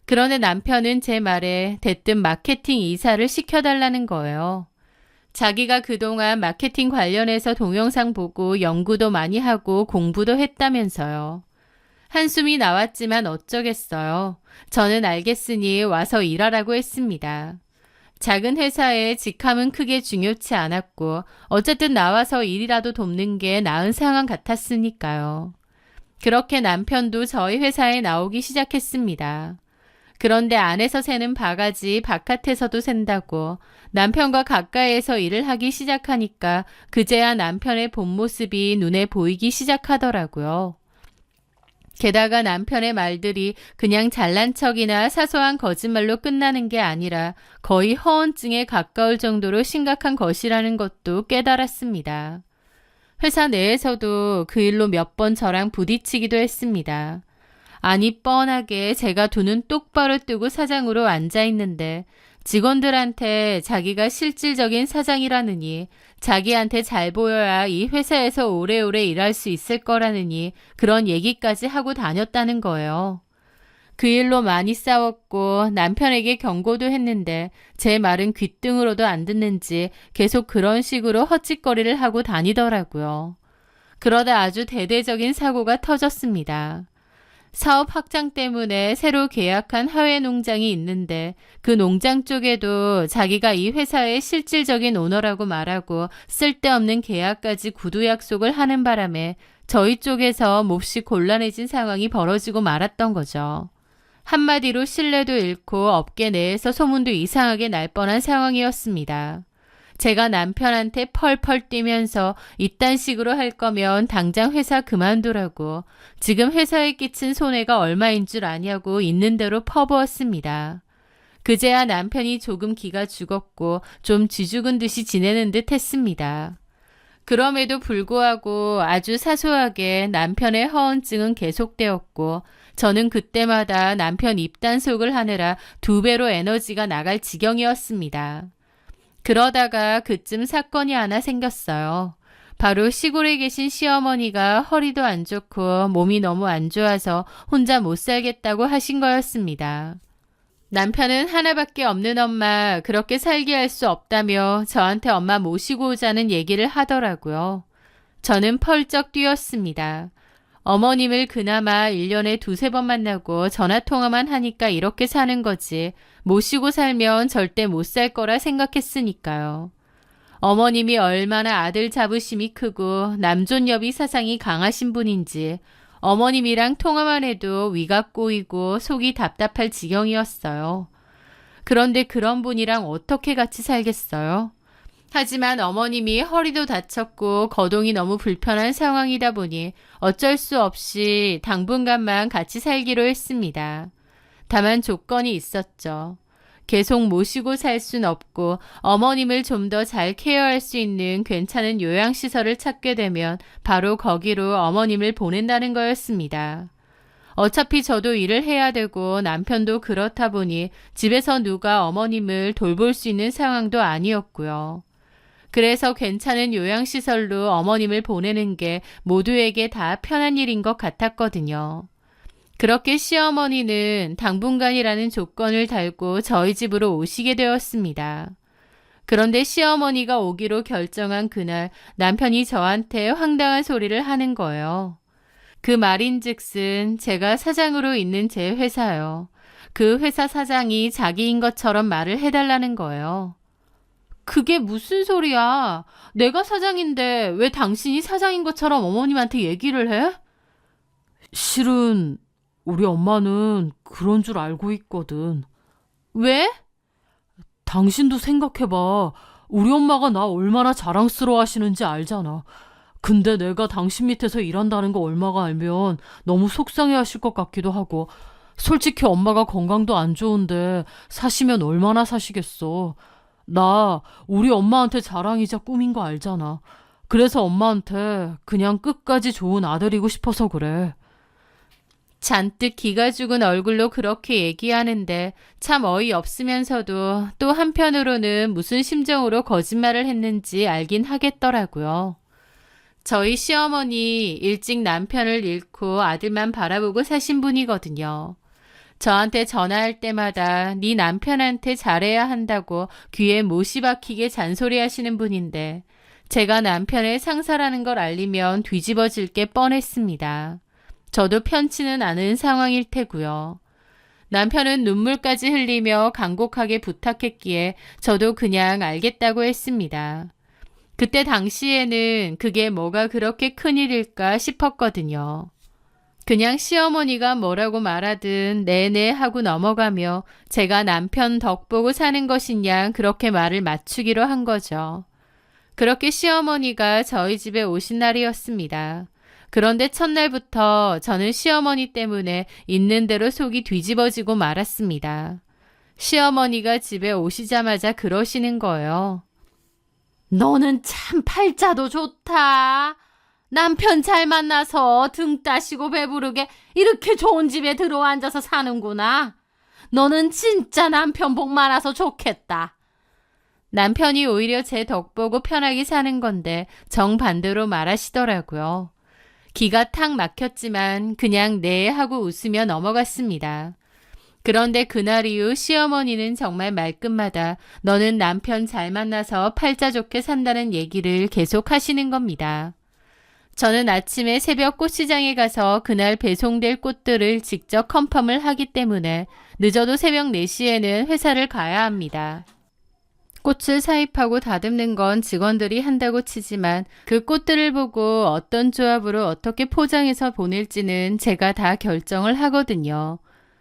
그런데 남편은 제 말에 대뜸 마케팅 이사를 시켜달라는 거예요. 자기가 그동안 마케팅 관련해서 동영상 보고 연구도 많이 하고 공부도 했다면서요. 한숨이 나왔지만 어쩌겠어요. 저는 알겠으니 와서 일하라고 했습니다. 작은 회사에 직함은 크게 중요치 않았고 어쨌든 나와서 일이라도 돕는 게 나은 상황 같았으니까요. 그렇게 남편도 저희 회사에 나오기 시작했습니다. 그런데 안에서 새는 바가지 바깥에서도 샌다고 남편과 가까이에서 일을 하기 시작하니까 그제야 남편의 본 모습이 눈에 보이기 시작하더라고요. 게다가 남편의 말들이 그냥 잘난 척이나 사소한 거짓말로 끝나는 게 아니라 거의 허언증에 가까울 정도로 심각한 것이라는 것도 깨달았습니다. 회사 내에서도 그 일로 몇 번 저랑 부딪히기도 했습니다. 아니 뻔하게 제가 두 눈 똑바로 뜨고 사장으로 앉아있는데 직원들한테 자기가 실질적인 사장이라느니 자기한테 잘 보여야 이 회사에서 오래오래 일할 수 있을 거라느니 그런 얘기까지 하고 다녔다는 거예요. 그 일로 많이 싸웠고 남편에게 경고도 했는데 제 말은 귓등으로도 안 듣는지 계속 그런 식으로 헛짓거리를 하고 다니더라고요. 그러다 아주 대대적인 사고가 터졌습니다. 사업 확장 때문에 새로 계약한 하회 농장이 있는데 그 농장 쪽에도 자기가 이 회사의 실질적인 오너라고 말하고 쓸데없는 계약까지 구두 약속을 하는 바람에 저희 쪽에서 몹시 곤란해진 상황이 벌어지고 말았던 거죠. 한마디로 신뢰도 잃고 업계 내에서 소문도 이상하게 날 뻔한 상황이었습니다. 제가 남편한테 펄펄 뛰면서 이딴 식으로 할 거면 당장 회사 그만두라고, 지금 회사에 끼친 손해가 얼마인 줄 아냐고 있는 대로 퍼부었습니다. 그제야 남편이 조금 기가 죽었고 좀 쥐죽은 듯이 지내는 듯 했습니다. 그럼에도 불구하고 아주 사소하게 남편의 허언증은 계속되었고, 저는 그때마다 남편 입단속을 하느라 2배로 에너지가 나갈 지경이었습니다. 그러다가 그쯤 사건이 하나 생겼어요. 바로 시골에 계신 시어머니가 허리도 안 좋고 몸이 너무 안 좋아서 혼자 못 살겠다고 하신 거였습니다. 남편은 하나밖에 없는 엄마 그렇게 살게 할 수 없다며 저한테 엄마 모시고 오자는 얘기를 하더라고요. 저는 펄쩍 뛰었습니다. 어머님을 그나마 1년에 2-3번 만나고 전화통화만 하니까 이렇게 사는 거지, 모시고 살면 절대 못 살 거라 생각했으니까요. 어머님이 얼마나 아들 자부심이 크고 남존여비 사상이 강하신 분인지 어머님이랑 통화만 해도 위가 꼬이고 속이 답답할 지경이었어요. 그런데 그런 분이랑 어떻게 같이 살겠어요? 하지만 어머님이 허리도 다쳤고 거동이 너무 불편한 상황이다 보니 어쩔 수 없이 당분간만 같이 살기로 했습니다. 다만 조건이 있었죠. 계속 모시고 살 순 없고 어머님을 좀 더 잘 케어할 수 있는 괜찮은 요양시설을 찾게 되면 바로 거기로 어머님을 보낸다는 거였습니다. 어차피 저도 일을 해야 되고 남편도 그렇다 보니 집에서 누가 어머님을 돌볼 수 있는 상황도 아니었고요. 그래서 괜찮은 요양시설로 어머님을 보내는 게 모두에게 다 편한 일인 것 같았거든요. 그렇게 시어머니는 당분간이라는 조건을 달고 저희 집으로 오시게 되었습니다. 그런데 시어머니가 오기로 결정한 그날 남편이 저한테 황당한 소리를 하는 거예요. 그 말인즉슨 제가 사장으로 있는 제 회사요. 그 회사 사장이 자기인 것처럼 말을 해달라는 거예요. 그게 무슨 소리야? 내가 사장인데 왜 당신이 사장인 것처럼 어머님한테 얘기를 해? 실은 우리 엄마는 그런 줄 알고 있거든. 왜? 당신도 생각해봐. 우리 엄마가 나 얼마나 자랑스러워 하시는지 알잖아. 근데 내가 당신 밑에서 일한다는 거 엄마가 알면 너무 속상해 하실 것 같기도 하고, 솔직히 엄마가 건강도 안 좋은데 사시면 얼마나 사시겠어. 나 우리 엄마한테 자랑이자 꿈인 거 알잖아. 그래서 엄마한테 그냥 끝까지 좋은 아들이고 싶어서 그래. 잔뜩 기가 죽은 얼굴로 그렇게 얘기하는데 참 어이없으면서도 또 한편으로는 무슨 심정으로 거짓말을 했는지 알긴 하겠더라고요. 저희 시어머니 일찍 남편을 잃고 아들만 바라보고 사신 분이거든요. 저한테 전화할 때마다 네 남편한테 잘해야 한다고 귀에 못이 박히게 잔소리하시는 분인데 제가 남편의 상사라는 걸 알리면 뒤집어질 게 뻔했습니다. 저도 편치는 않은 상황일 테고요. 남편은 눈물까지 흘리며 간곡하게 부탁했기에 저도 그냥 알겠다고 했습니다. 그때 당시에는 그게 뭐가 그렇게 큰일일까 싶었거든요. 그냥 시어머니가 뭐라고 말하든 네네 하고 넘어가며 제가 남편 덕 보고 사는 것이냐 그렇게 말을 맞추기로 한 거죠. 그렇게 시어머니가 저희 집에 오신 날이었습니다. 그런데 첫날부터 저는 시어머니 때문에 있는 대로 속이 뒤집어지고 말았습니다. 시어머니가 집에 오시자마자 그러시는 거예요. 너는 참 팔자도 좋다. 남편 잘 만나서 등 따시고 배부르게 이렇게 좋은 집에 들어앉아서 사는구나. 너는 진짜 남편 복 많아서 좋겠다. 남편이 오히려 제 덕 보고 편하게 사는 건데 정반대로 말하시더라고요. 기가 탁 막혔지만 그냥 네 하고 웃으며 넘어갔습니다. 그런데 그날 이후 시어머니는 정말 말끝마다 너는 남편 잘 만나서 팔자 좋게 산다는 얘기를 계속 하시는 겁니다. 저는 아침에 새벽 꽃시장에 가서 그날 배송될 꽃들을 직접 컨펌을 하기 때문에 늦어도 새벽 4시에는 회사를 가야 합니다. 꽃을 사입하고 다듬는 건 직원들이 한다고 치지만 그 꽃들을 보고 어떤 조합으로 어떻게 포장해서 보낼지는 제가 다 결정을 하거든요.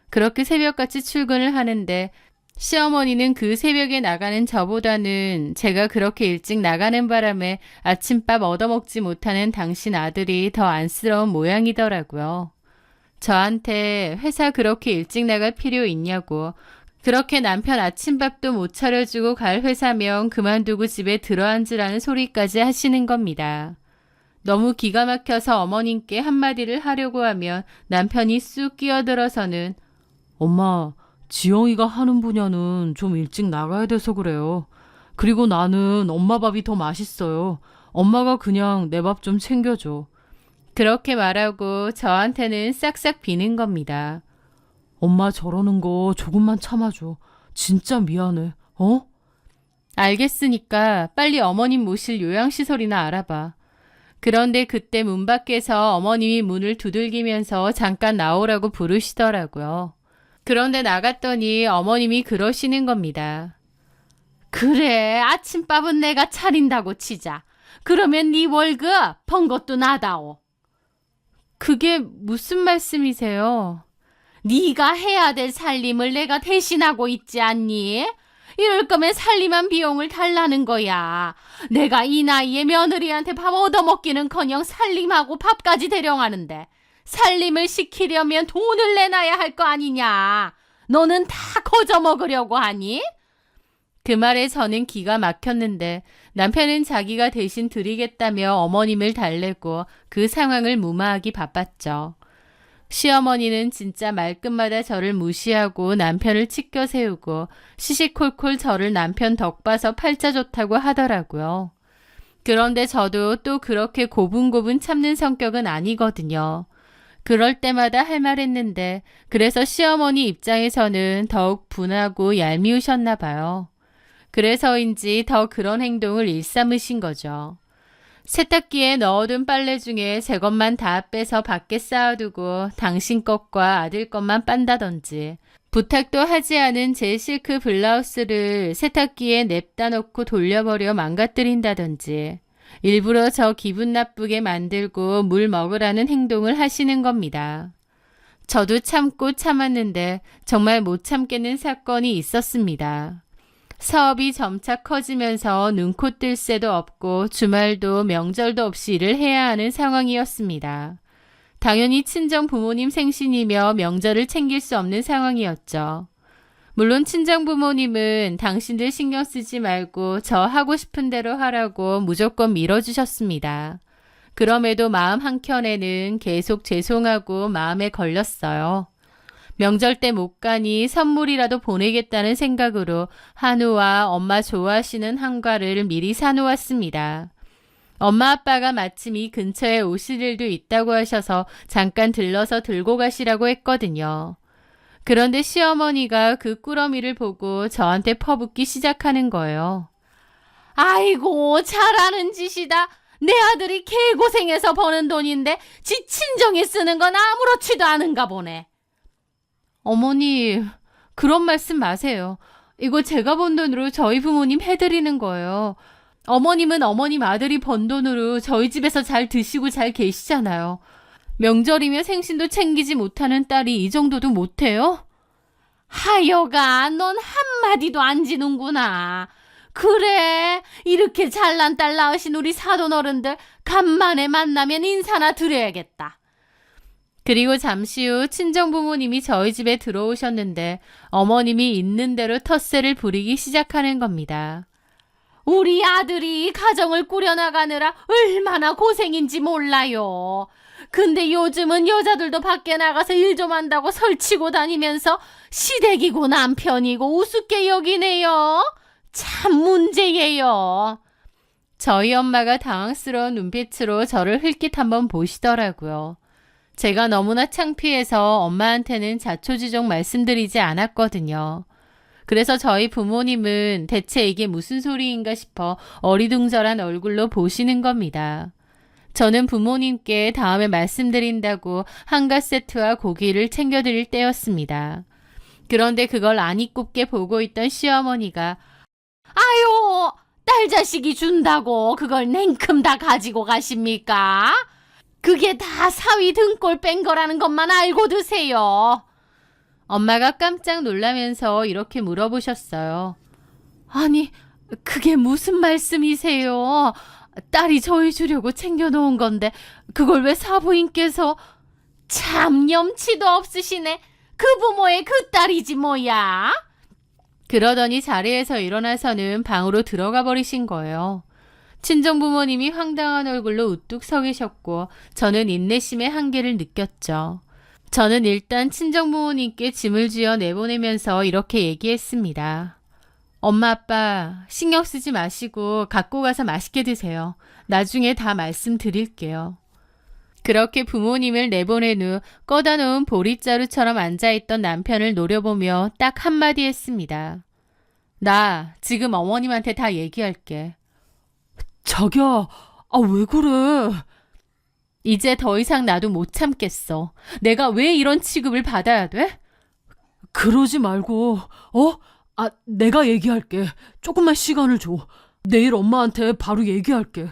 그렇게 새벽같이 출근을 하는데 시어머니는 그 새벽에 나가는 저보다는 제가 그렇게 일찍 나가는 바람에 아침밥 얻어먹지 못하는 당신 아들이 더 안쓰러운 모양이더라고요. 저한테 회사 그렇게 일찍 나갈 필요 있냐고, 그렇게 남편 아침밥도 못 차려주고 갈 회사면 그만두고 집에 들어앉으라는 소리까지 하시는 겁니다. 너무 기가 막혀서 어머님께 한마디를 하려고 하면 남편이 쑥 끼어들어서는 엄마, 지영이가 하는 분야는 좀 일찍 나가야 돼서 그래요. 그리고 나는 엄마 밥이 더 맛있어요. 엄마가 그냥 내 밥 좀 챙겨줘. 그렇게 말하고 저한테는 싹싹 비는 겁니다. 엄마 저러는 거 조금만 참아줘. 진짜 미안해. 어? 알겠으니까 빨리 어머님 모실 요양시설이나 알아봐. 그런데 그때 문 밖에서 어머님이 문을 두들기면서 잠깐 나오라고 부르시더라고요. 그런데 나갔더니 어머님이 그러시는 겁니다. 그래, 아침밥은 내가 차린다고 치자. 그러면 네 월급 번 것도 나다오. 그게 무슨 말씀이세요? 네가 해야 될 살림을 내가 대신하고 있지 않니? 이럴 거면 살림한 비용을 달라는 거야. 내가 이 나이에 며느리한테 밥 얻어먹기는커녕 살림하고 밥까지 대령하는데 살림을 시키려면 돈을 내놔야 할 거 아니냐. 너는 다 거저 먹으려고 하니? 그 말에 저는 기가 막혔는데 남편은 자기가 대신 드리겠다며 어머님을 달래고 그 상황을 무마하기 바빴죠. 시어머니는 진짜 말끝마다 저를 무시하고 남편을 치켜 세우고 시시콜콜 저를 남편 덕 봐서 팔자 좋다고 하더라고요. 그런데 저도 또 그렇게 고분고분 참는 성격은 아니거든요. 그럴 때마다 할 말 했는데 그래서 시어머니 입장에서는 더욱 분하고 얄미우셨나 봐요. 그래서인지 더 그런 행동을 일삼으신 거죠. 세탁기에 넣어둔 빨래 중에 제 것만 다 빼서 밖에 쌓아두고 당신 것과 아들 것만 빤다던지, 부탁도 하지 않은 제 실크 블라우스를 세탁기에 냅다 놓고 돌려버려 망가뜨린다던지, 일부러 저 기분 나쁘게 만들고 물 먹으라는 행동을 하시는 겁니다. 저도 참고 참았는데 정말 못 참겠는 사건이 있었습니다. 사업이 점차 커지면서 눈코 뜰 새도 없고 주말도 명절도 없이 일을 해야 하는 상황이었습니다. 당연히 친정 부모님 생신이며 명절을 챙길 수 없는 상황이었죠. 물론 친정 부모님은 당신들 신경 쓰지 말고 저 하고 싶은 대로 하라고 무조건 밀어주셨습니다. 그럼에도 마음 한켠에는 계속 죄송하고 마음에 걸렸어요. 명절 때 못 가니 선물이라도 보내겠다는 생각으로 한우와 엄마 좋아하시는 한과를 미리 사놓았습니다. 엄마 아빠가 마침 이 근처에 오실 일도 있다고 하셔서 잠깐 들러서 들고 가시라고 했거든요. 그런데 시어머니가 그 꾸러미를 보고 저한테 퍼붓기 시작하는 거예요. 아이고, 잘하는 짓이다. 내 아들이 개고생해서 버는 돈인데 지 친정에 쓰는 건 아무렇지도 않은가 보네. 어머니, 그런 말씀 마세요. 이거 제가 번 돈으로 저희 부모님 해드리는 거예요. 어머님은 어머님 아들이 번 돈으로 저희 집에서 잘 드시고 잘 계시잖아요. 명절이며 생신도 챙기지 못하는 딸이 이 정도도 못해요? 하여간 넌 한마디도 안 지는구나. 그래, 이렇게 잘난 딸 낳으신 우리 사돈 어른들 간만에 만나면 인사나 드려야겠다. 그리고 잠시 후 친정 부모님이 저희 집에 들어오셨는데 어머님이 있는 대로 텃세를 부리기 시작하는 겁니다. 우리 아들이 가정을 꾸려나가느라 얼마나 고생인지 몰라요. 근데 요즘은 여자들도 밖에 나가서 일 좀 한다고 설치고 다니면서 시댁이고 남편이고 우습게 여기네요. 참 문제예요. 저희 엄마가 당황스러운 눈빛으로 저를 흘낏 한번 보시더라고요. 제가 너무나 창피해서 엄마한테는 자초지종 말씀드리지 않았거든요. 그래서 저희 부모님은 대체 이게 무슨 소리인가 싶어 어리둥절한 얼굴로 보시는 겁니다. 저는 부모님께 다음에 말씀드린다고 한가 세트와 고기를 챙겨드릴 때였습니다. 그런데 그걸 아니 꼽게 보고 있던 시어머니가 아유, 딸 자식이 준다고 그걸 냉큼 다 가지고 가십니까? 그게 다 사위 등골 뺀 거라는 것만 알고 드세요. 엄마가 깜짝 놀라면서 이렇게 물어보셨어요. 아니, 그게 무슨 말씀이세요? 딸이 저희 주려고 챙겨놓은 건데 그걸 왜 사부인께서... 참 염치도 없으시네. 그 부모의 그 딸이지 뭐야. 그러더니 자리에서 일어나서는 방으로 들어가 버리신 거예요. 친정부모님이 황당한 얼굴로 우뚝 서 계셨고 저는 인내심의 한계를 느꼈죠. 저는 일단 친정부모님께 짐을 쥐어 내보내면서 이렇게 얘기했습니다. 엄마 아빠 신경 쓰지 마시고 갖고 가서 맛있게 드세요. 나중에 다 말씀드릴게요. 그렇게 부모님을 내보낸 후 꺼다 놓은 보릿자루처럼 앉아있던 남편을 노려보며 딱 한마디 했습니다. 나 지금 어머님한테 다 얘기할게. 자기야, 왜 그래? 이제 더 이상 나도 못 참겠어. 내가 왜 이런 취급을 받아야 돼? 그러지 말고, 내가 얘기할게. 조금만 시간을 줘. 내일 엄마한테 바로 얘기할게.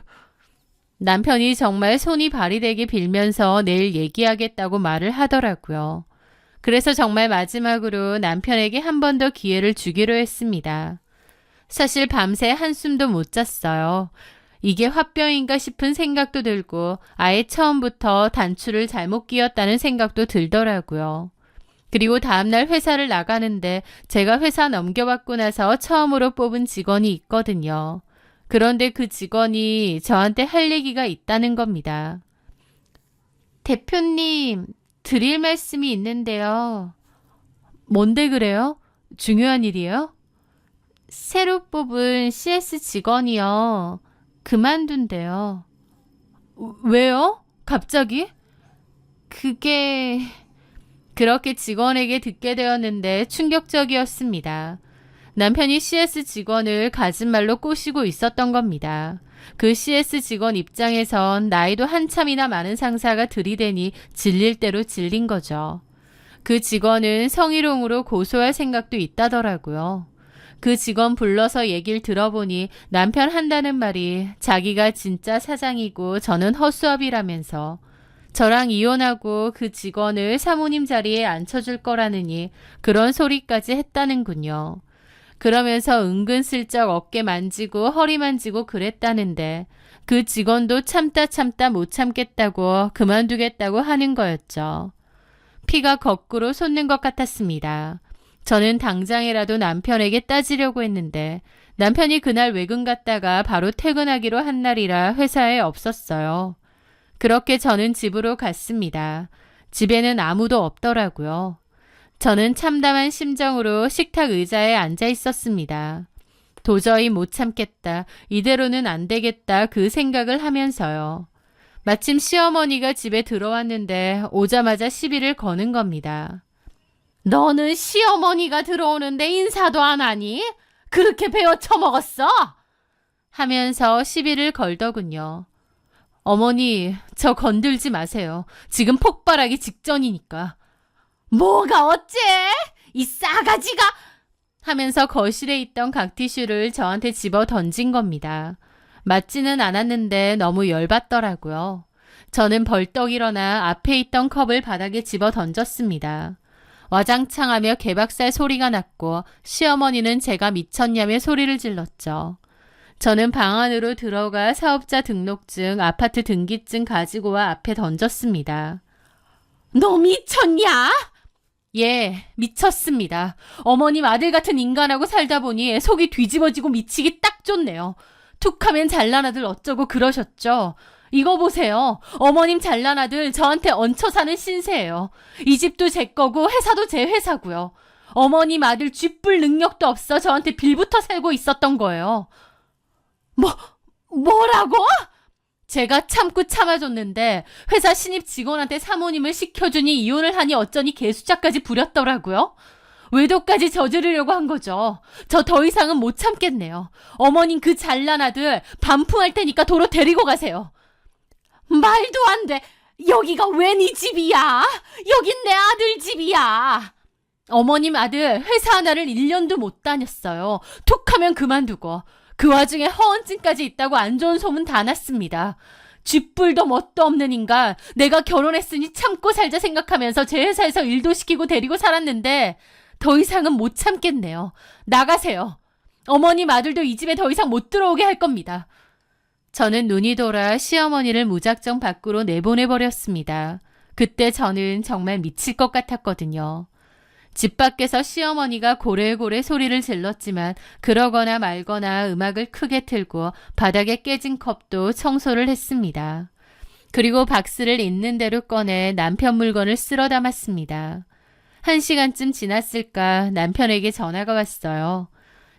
남편이 정말 손이 발이 되게 빌면서 내일 얘기하겠다고 말을 하더라고요. 그래서 정말 마지막으로 남편에게 한 번 더 기회를 주기로 했습니다. 사실 밤새 한숨도 못 잤어요. 이게 화병인가 싶은 생각도 들고 아예 처음부터 단추를 잘못 끼웠다는 생각도 들더라고요. 그리고 다음날 회사를 나가는데 제가 회사 넘겨받고 나서 처음으로 뽑은 직원이 있거든요. 그런데 그 직원이 저한테 할 얘기가 있다는 겁니다. 대표님, 드릴 말씀이 있는데요. 뭔데 그래요? 중요한 일이에요? 새로 뽑은 CS 직원이요. 그만둔대요. 왜요? 갑자기? 그렇게 직원에게 듣게 되었는데 충격적이었습니다. 남편이 CS 직원을 가진말로 꼬시고 있었던 겁니다. 그 CS 직원 입장에선 나이도 한참이나 많은 상사가 들이대니 질릴 대로 질린 거죠. 그 직원은 성희롱으로 고소할 생각도 있다더라고요. 그 직원 불러서 얘기를 들어보니 남편 한다는 말이 자기가 진짜 사장이고 저는 허수아비라면서 저랑 이혼하고 그 직원을 사모님 자리에 앉혀줄 거라느니 그런 소리까지 했다는군요. 그러면서 은근슬쩍 어깨 만지고 허리 만지고 그랬다는데 그 직원도 참다 못 참겠다고 그만두겠다고 하는 거였죠. 피가 거꾸로 솟는 것 같았습니다. 저는 당장이라도 남편에게 따지려고 했는데 남편이 그날 외근 갔다가 바로 퇴근하기로 한 날이라 회사에 없었어요. 그렇게 저는 집으로 갔습니다. 집에는 아무도 없더라고요. 저는 참담한 심정으로 식탁 의자에 앉아 있었습니다. 도저히 못 참겠다. 이대로는 안 되겠다. 그 생각을 하면서요. 마침 시어머니가 집에 들어왔는데 오자마자 시비를 거는 겁니다. 너는 시어머니가 들어오는데 인사도 안 하니? 그렇게 베어 처먹었어? 하면서 시비를 걸더군요. 어머니, 저 건들지 마세요. 지금 폭발하기 직전이니까. 뭐가 어째? 이 싸가지가! 하면서 거실에 있던 각티슈를 저한테 집어 던진 겁니다. 맞지는 않았는데 너무 열받더라고요. 저는 벌떡 일어나 앞에 있던 컵을 바닥에 집어 던졌습니다. 와장창하며 개박살 소리가 났고 시어머니는 제가 미쳤냐며 소리를 질렀죠. 저는 방 안으로 들어가 사업자 등록증, 아파트 등기증 가지고 와 앞에 던졌습니다. 너 미쳤냐? 예, 미쳤습니다. 어머님 아들 같은 인간하고 살다 보니 속이 뒤집어지고 미치기 딱 좋네요. 툭하면 잘난 아들 어쩌고 그러셨죠. 이거 보세요. 어머님 잘난 아들 저한테 얹혀 사는 신세예요. 이 집도 제 거고 회사도 제 회사고요. 어머님 아들 쥐뿔 능력도 없어 저한테 빌부터 살고 있었던 거예요. 뭐라고? 제가 참고 참아줬는데 회사 신입 직원한테 사모님을 시켜주니 이혼을 하니 어쩌니 개수작까지 부렸더라고요. 외도까지 저지르려고 한 거죠. 저 더 이상은 못 참겠네요. 어머님 그 잘난 아들 반품할 테니까 도로 데리고 가세요. 말도 안 돼. 여기가 왜 네 집이야? 여긴 내 아들 집이야. 어머님 아들 회사 하나를 1년도 못 다녔어요. 툭하면 그만두고 그 와중에 허언증까지 있다고 안 좋은 소문 다 났습니다. 쥐뿔도 뭣도 없는 인간, 내가 결혼했으니 참고 살자 생각하면서 제 회사에서 일도 시키고 데리고 살았는데 더 이상은 못 참겠네요. 나가세요. 어머님 아들도 이 집에 더 이상 못 들어오게 할 겁니다. 저는 눈이 돌아 시어머니를 무작정 밖으로 내보내버렸습니다. 그때 저는 정말 미칠 것 같았거든요. 집 밖에서 시어머니가 고래고래 소리를 질렀지만 그러거나 말거나 음악을 크게 틀고 바닥에 깨진 컵도 청소를 했습니다. 그리고 박스를 있는 대로 꺼내 남편 물건을 쓸어 담았습니다. 1시간쯤 지났을까 남편에게 전화가 왔어요.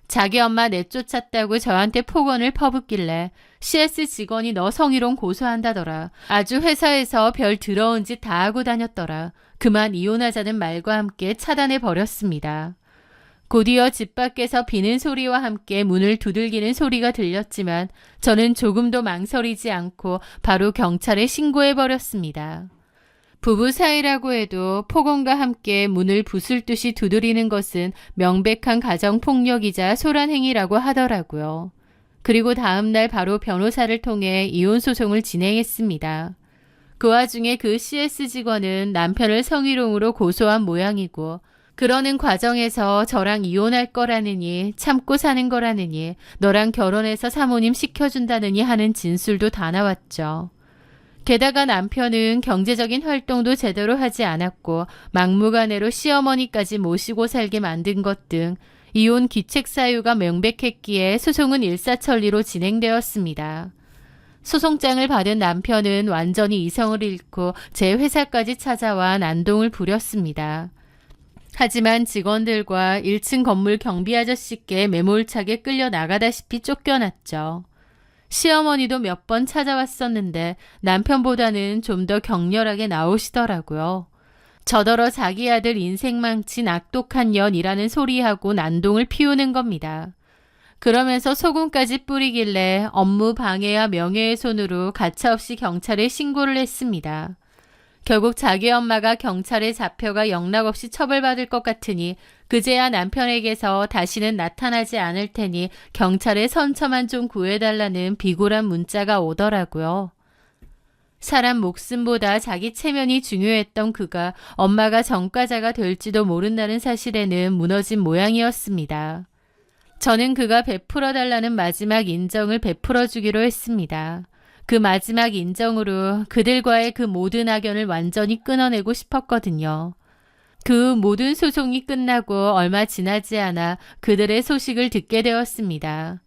자기 엄마 내쫓았다고 저한테 폭언을 퍼붓길래 CS 직원이 너 성희롱 고소한다더라. 아주 회사에서 별 더러운 짓 다 하고 다녔더라. 그만 이혼하자는 말과 함께 차단해 버렸습니다. 곧이어 집 밖에서 비는 소리와 함께 문을 두들기는 소리가 들렸지만 저는 조금도 망설이지 않고 바로 경찰에 신고해 버렸습니다. 부부 사이라고 해도 폭언과 함께 문을 부술듯이 두드리는 것은 명백한 가정폭력이자 소란행위라고 하더라고요. 그리고 다음날 바로 변호사를 통해 이혼 소송을 진행했습니다. 그 와중에 그 CS 직원은 남편을 성희롱으로 고소한 모양이고 그러는 과정에서 저랑 이혼할 거라느니 참고 사는 거라느니 너랑 결혼해서 사모님 시켜준다느니 하는 진술도 다 나왔죠. 게다가 남편은 경제적인 활동도 제대로 하지 않았고 막무가내로 시어머니까지 모시고 살게 만든 것 등 이혼 기책 사유가 명백했기에 소송은 일사천리로 진행되었습니다. 소송장을 받은 남편은 완전히 이성을 잃고 제 회사까지 찾아와 난동을 부렸습니다. 하지만 직원들과 1층 건물 경비 아저씨께 매몰차게 끌려 나가다시피 쫓겨났죠. 시어머니도 몇 번 찾아왔었는데 남편보다는 좀 더 격렬하게 나오시더라고요. 저더러 자기 아들 인생 망친 악독한 년이라는 소리하고 난동을 피우는 겁니다. 그러면서 소금까지 뿌리길래 업무 방해와 명예훼손으로 가차없이 경찰에 신고를 했습니다. 결국 자기 엄마가 경찰에 잡혀가 영락없이 처벌받을 것 같으니 그제야 남편에게서 다시는 나타나지 않을 테니 경찰에 선처만 좀 구해달라는 비굴한 문자가 오더라고요. 사람 목숨보다 자기 체면이 중요했던 그가 엄마가 전과자가 될지도 모른다는 사실에는 무너진 모양이었습니다. 저는 그가 베풀어달라는 마지막 인정을 베풀어주기로 했습니다. 그 마지막 인정으로 그들과의 그 모든 악연을 완전히 끊어내고 싶었거든요. 그 모든 소송이 끝나고 얼마 지나지 않아 그들의 소식을 듣게 되었습니다.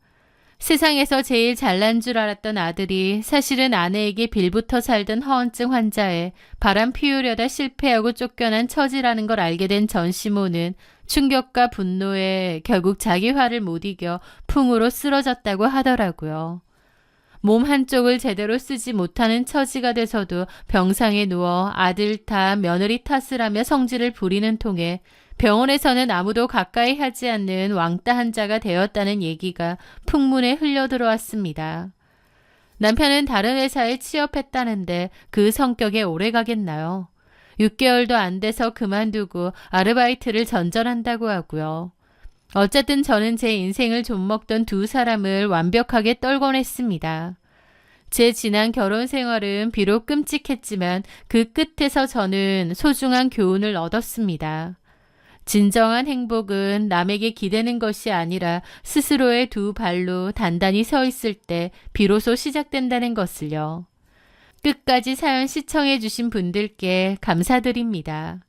세상에서 제일 잘난 줄 알았던 아들이 사실은 아내에게 빌붙어 살던 허언증 환자에 바람 피우려다 실패하고 쫓겨난 처지라는 걸 알게 된 전시모는 충격과 분노에 결국 자기 화를 못 이겨 풍으로 쓰러졌다고 하더라고요. 몸 한쪽을 제대로 쓰지 못하는 처지가 돼서도 병상에 누워 아들 탓, 며느리 탓을 하며 성질을 부리는 통에 병원에서는 아무도 가까이 하지 않는 왕따 환자가 되었다는 얘기가 풍문에 흘려들어왔습니다. 남편은 다른 회사에 취업했다는데 그 성격에 오래 가겠나요? 6개월도 안 돼서 그만두고 아르바이트를 전전한다고 하고요. 어쨌든 저는 제 인생을 좀먹던 두 사람을 완벽하게 떨궈냈습니다. 제 지난 결혼 생활은 비록 끔찍했지만 그 끝에서 저는 소중한 교훈을 얻었습니다. 진정한 행복은 남에게 기대는 것이 아니라 스스로의 두 발로 단단히 서 있을 때 비로소 시작된다는 것을요. 끝까지 사연 시청해 주신 분들께 감사드립니다.